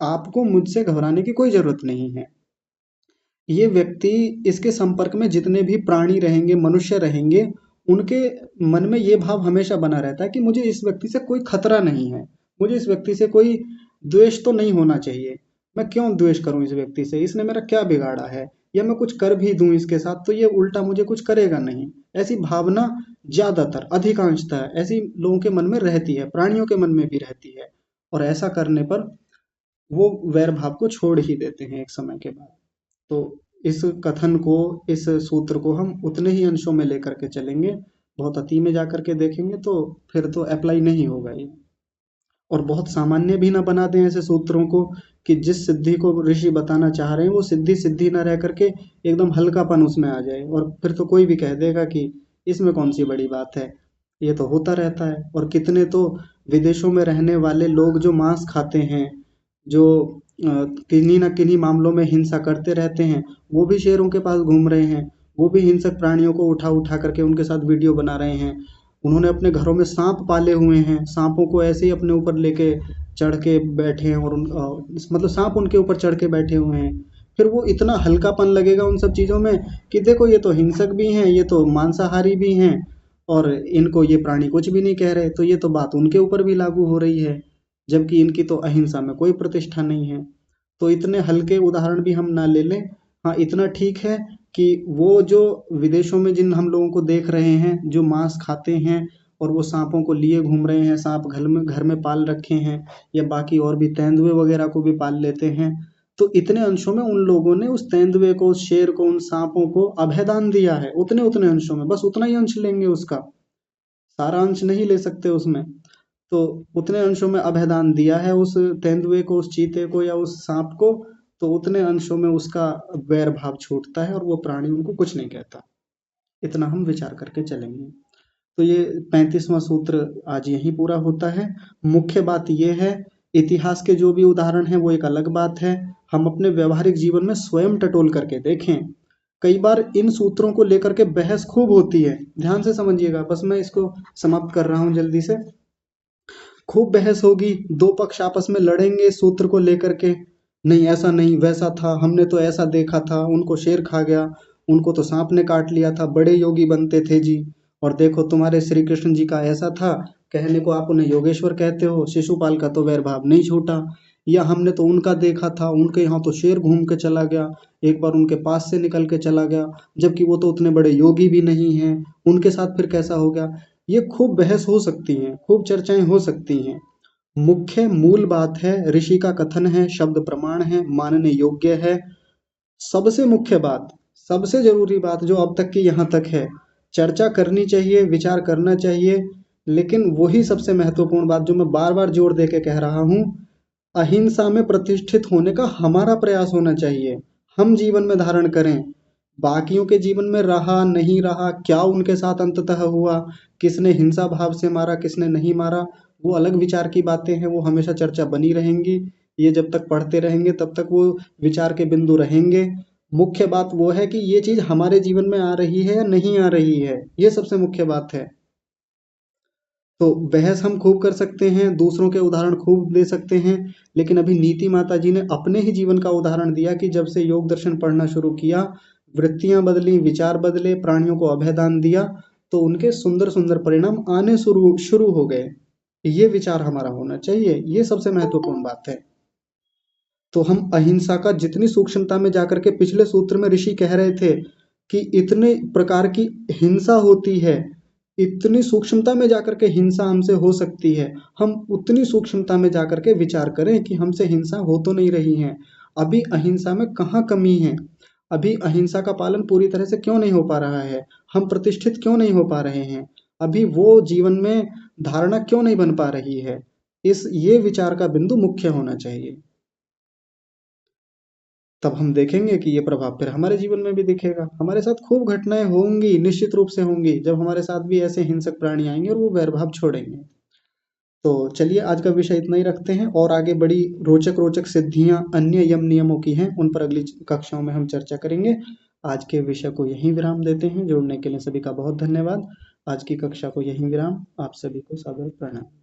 A: आपको मुझसे घबराने की कोई जरूरत नहीं है। ये व्यक्ति, इसके संपर्क में जितने भी प्राणी रहेंगे, मनुष्य रहेंगे, उनके मन में ये भाव हमेशा बना रहता है कि मुझे इस व्यक्ति से कोई खतरा नहीं है, मुझे इस व्यक्ति से कोई द्वेष तो नहीं होना चाहिए, मैं क्यों द्वेष करूं इस व्यक्ति से, इसने मेरा क्या बिगाड़ा है, या मैं कुछ कर भी दूं इसके साथ तो ये उल्टा मुझे कुछ करेगा नहीं। ऐसी भावना ज्यादातर, अधिकांशतः ऐसी लोगों के मन में रहती है, प्राणियों के मन में भी रहती है, और ऐसा करने पर वो वैर भाव को छोड़ ही देते हैं एक समय के बाद। तो इस कथन को, इस सूत्र को हम उतने ही अंशों में लेकर के चलेंगे, बहुत अति में जाकर के देखेंगे तो फिर तो अप्लाई नहीं होगा ये। और बहुत सामान्य भी ना बना दें ऐसे सूत्रों को कि जिस सिद्धि को ऋषि बताना चाह रहे हैं वो सिद्धि सिद्धि ना रह करके एकदम हल्कापन उसमें आ जाए, और फिर तो कोई भी कह देगा कि इसमें कौन सी बड़ी बात है, ये तो होता रहता है। और कितने तो विदेशों में रहने वाले लोग जो मांस खाते हैं, जो किन्हीं ना किन्हीं मामलों में हिंसा करते रहते हैं, वो भी शेरों के पास घूम रहे हैं, वो भी हिंसक प्राणियों को उठा उठा करके उनके साथ वीडियो बना रहे हैं। उन्होंने अपने घरों में सांप पाले हुए हैं, सांपों को ऐसे ही अपने ऊपर लेके चढ़ के बैठे हैं, और मतलब सांप उनके ऊपर चढ़ के बैठे हुए हैं। फिर वो इतना हल्कापन लगेगा उन सब चीज़ों में कि देखो ये तो हिंसक भी हैं, ये तो मांसाहारी भी हैं, और इनको ये प्राणी कुछ भी नहीं कह रहे, तो ये तो बात उनके ऊपर भी लागू हो रही है, जबकि इनकी तो अहिंसा में कोई प्रतिष्ठा नहीं है। तो इतने हल्के उदाहरण भी हम ना ले लें। हाँ, इतना ठीक है कि वो जो विदेशों में जिन हम लोगों को देख रहे हैं, जो मांस खाते हैं और वो सांपों को लिए घूम रहे हैं, सांप घर में पाल रखे हैं, या बाकी और भी तेंदुए वगैरह को भी पाल लेते हैं, तो इतने अंशों में उन लोगों ने उस तेंदुए को, उस शेर को, उन सांपों को अभयदान दिया है, उतने उतने अंशों में, बस उतना ही अंश लेंगे उसका, सारा अंश नहीं ले सकते उसमें। तो उतने अंशों में अभयदान दिया है उस तेंदुए को, उस चीते को या उस सांप को, तो उतने अंशों में उसका वैर भाव छूटता है और वो प्राणी उनको कुछ नहीं कहता। इतना हम विचार करके चलेंगे। तो ये 35वां सूत्र आज यहीं पूरा होता है। मुख्य बात ये है, इतिहास के जो भी उदाहरण हैं वो एक अलग बात है, हम अपने व्यवहारिक जीवन में स्वयं टटोल करके देखें। कई बार इन सूत्रों को लेकर के बहस खूब होती है, ध्यान से समझिएगा, बस मैं इसको समाप्त कर रहा हूँ जल्दी से। खूब बहस होगी, दो पक्ष आपस में लड़ेंगे सूत्र को लेकर के, नहीं ऐसा नहीं वैसा था, हमने तो ऐसा देखा था, उनको शेर खा गया, उनको तो सांप ने काट लिया था, बड़े योगी बनते थे जी, और देखो तुम्हारे श्री कृष्ण जी का ऐसा था, कहने को आप उन्हें योगेश्वर कहते हो, शिशुपाल का तो वैर भाव नहीं छूटा, या हमने तो उनका देखा था, उनके यहाँ तो शेर घूम के चला गया, एक बार उनके पास से निकल के चला गया, जबकि वो तो उतने बड़े योगी भी नहीं हैं, उनके साथ फिर कैसा हो गया। ये खूब बहस हो सकती हैं, खूब चर्चाएं हो सकती हैं। मुख्य मूल बात है, ऋषि का कथन है, शब्द प्रमाण है, मानने योग्य है। सबसे मुख्य बात, सबसे जरूरी बात जो अब तक की यहाँ तक है, चर्चा करनी चाहिए, विचार करना चाहिए, लेकिन वही सबसे महत्वपूर्ण बात जो मैं बार बार जोर दे के कह रहा हूँ, अहिंसा में प्रतिष्ठित होने का हमारा प्रयास होना चाहिए। हम जीवन में धारण करें, बाकियों के जीवन में रहा नहीं रहा, क्या उनके साथ अंततः हुआ, किसने हिंसा भाव से मारा, किसने नहीं मारा, वो अलग विचार की बातें हैं, वो हमेशा चर्चा बनी रहेंगी। ये जब तक पढ़ते रहेंगे तब तक वो विचार के बिंदु रहेंगे। मुख्य बात वो है कि ये चीज हमारे जीवन में आ रही है या नहीं आ रही है, ये सबसे मुख्य बात है। तो बहस हम खूब कर सकते हैं, दूसरों के उदाहरण खूब दे सकते हैं, लेकिन अभी नीति माता जी ने अपने ही जीवन का उदाहरण दिया कि जब से योग दर्शन पढ़ना शुरू किया, वृत्तियां बदली, विचार बदले, प्राणियों को अभयदान दिया, तो उनके सुंदर सुंदर परिणाम आने शुरू शुरू हो गए। ये विचार हमारा होना चाहिए, ये सबसे महत्वपूर्ण बात है। तो हम अहिंसा का जितनी सूक्ष्मता में जाकर के, पिछले सूत्र में ऋषि कह रहे थे कि इतने प्रकार की हिंसा होती है, इतनी सूक्ष्मता में जाकर के हिंसा हमसे हो सकती है, हम उतनी सूक्ष्मता में जाकर के विचार करें कि हमसे हिंसा हो तो नहीं रही है। अभी अहिंसा में कहाँ कमी है, अभी अहिंसा का पालन पूरी तरह से क्यों नहीं हो पा रहा है, हम प्रतिष्ठित क्यों नहीं हो पा रहे हैं, अभी वो जीवन में धारणा क्यों नहीं बन पा रही है। ये विचार का बिंदु मुख्य होना चाहिए। तब हम देखेंगे कि ये प्रभाव फिर हमारे जीवन में भी दिखेगा। हमारे साथ खूब घटनाएं होंगी, निश्चित रूप से होंगी, जब हमारे साथ भी ऐसे हिंसक प्राणी आएंगे और वो वैरभाव छोड़ेंगे। तो चलिए आज का विषय इतना ही रखते हैं, और आगे बड़ी रोचक रोचक सिद्धियां अन्य यम नियमों की हैं, उन पर अगली कक्षाओं में हम चर्चा करेंगे। आज के विषय को यहीं विराम देते हैं। जुड़ने के लिए सभी का बहुत धन्यवाद। आज की कक्षा को यहीं विराम। आप सभी को सादर प्रणाम।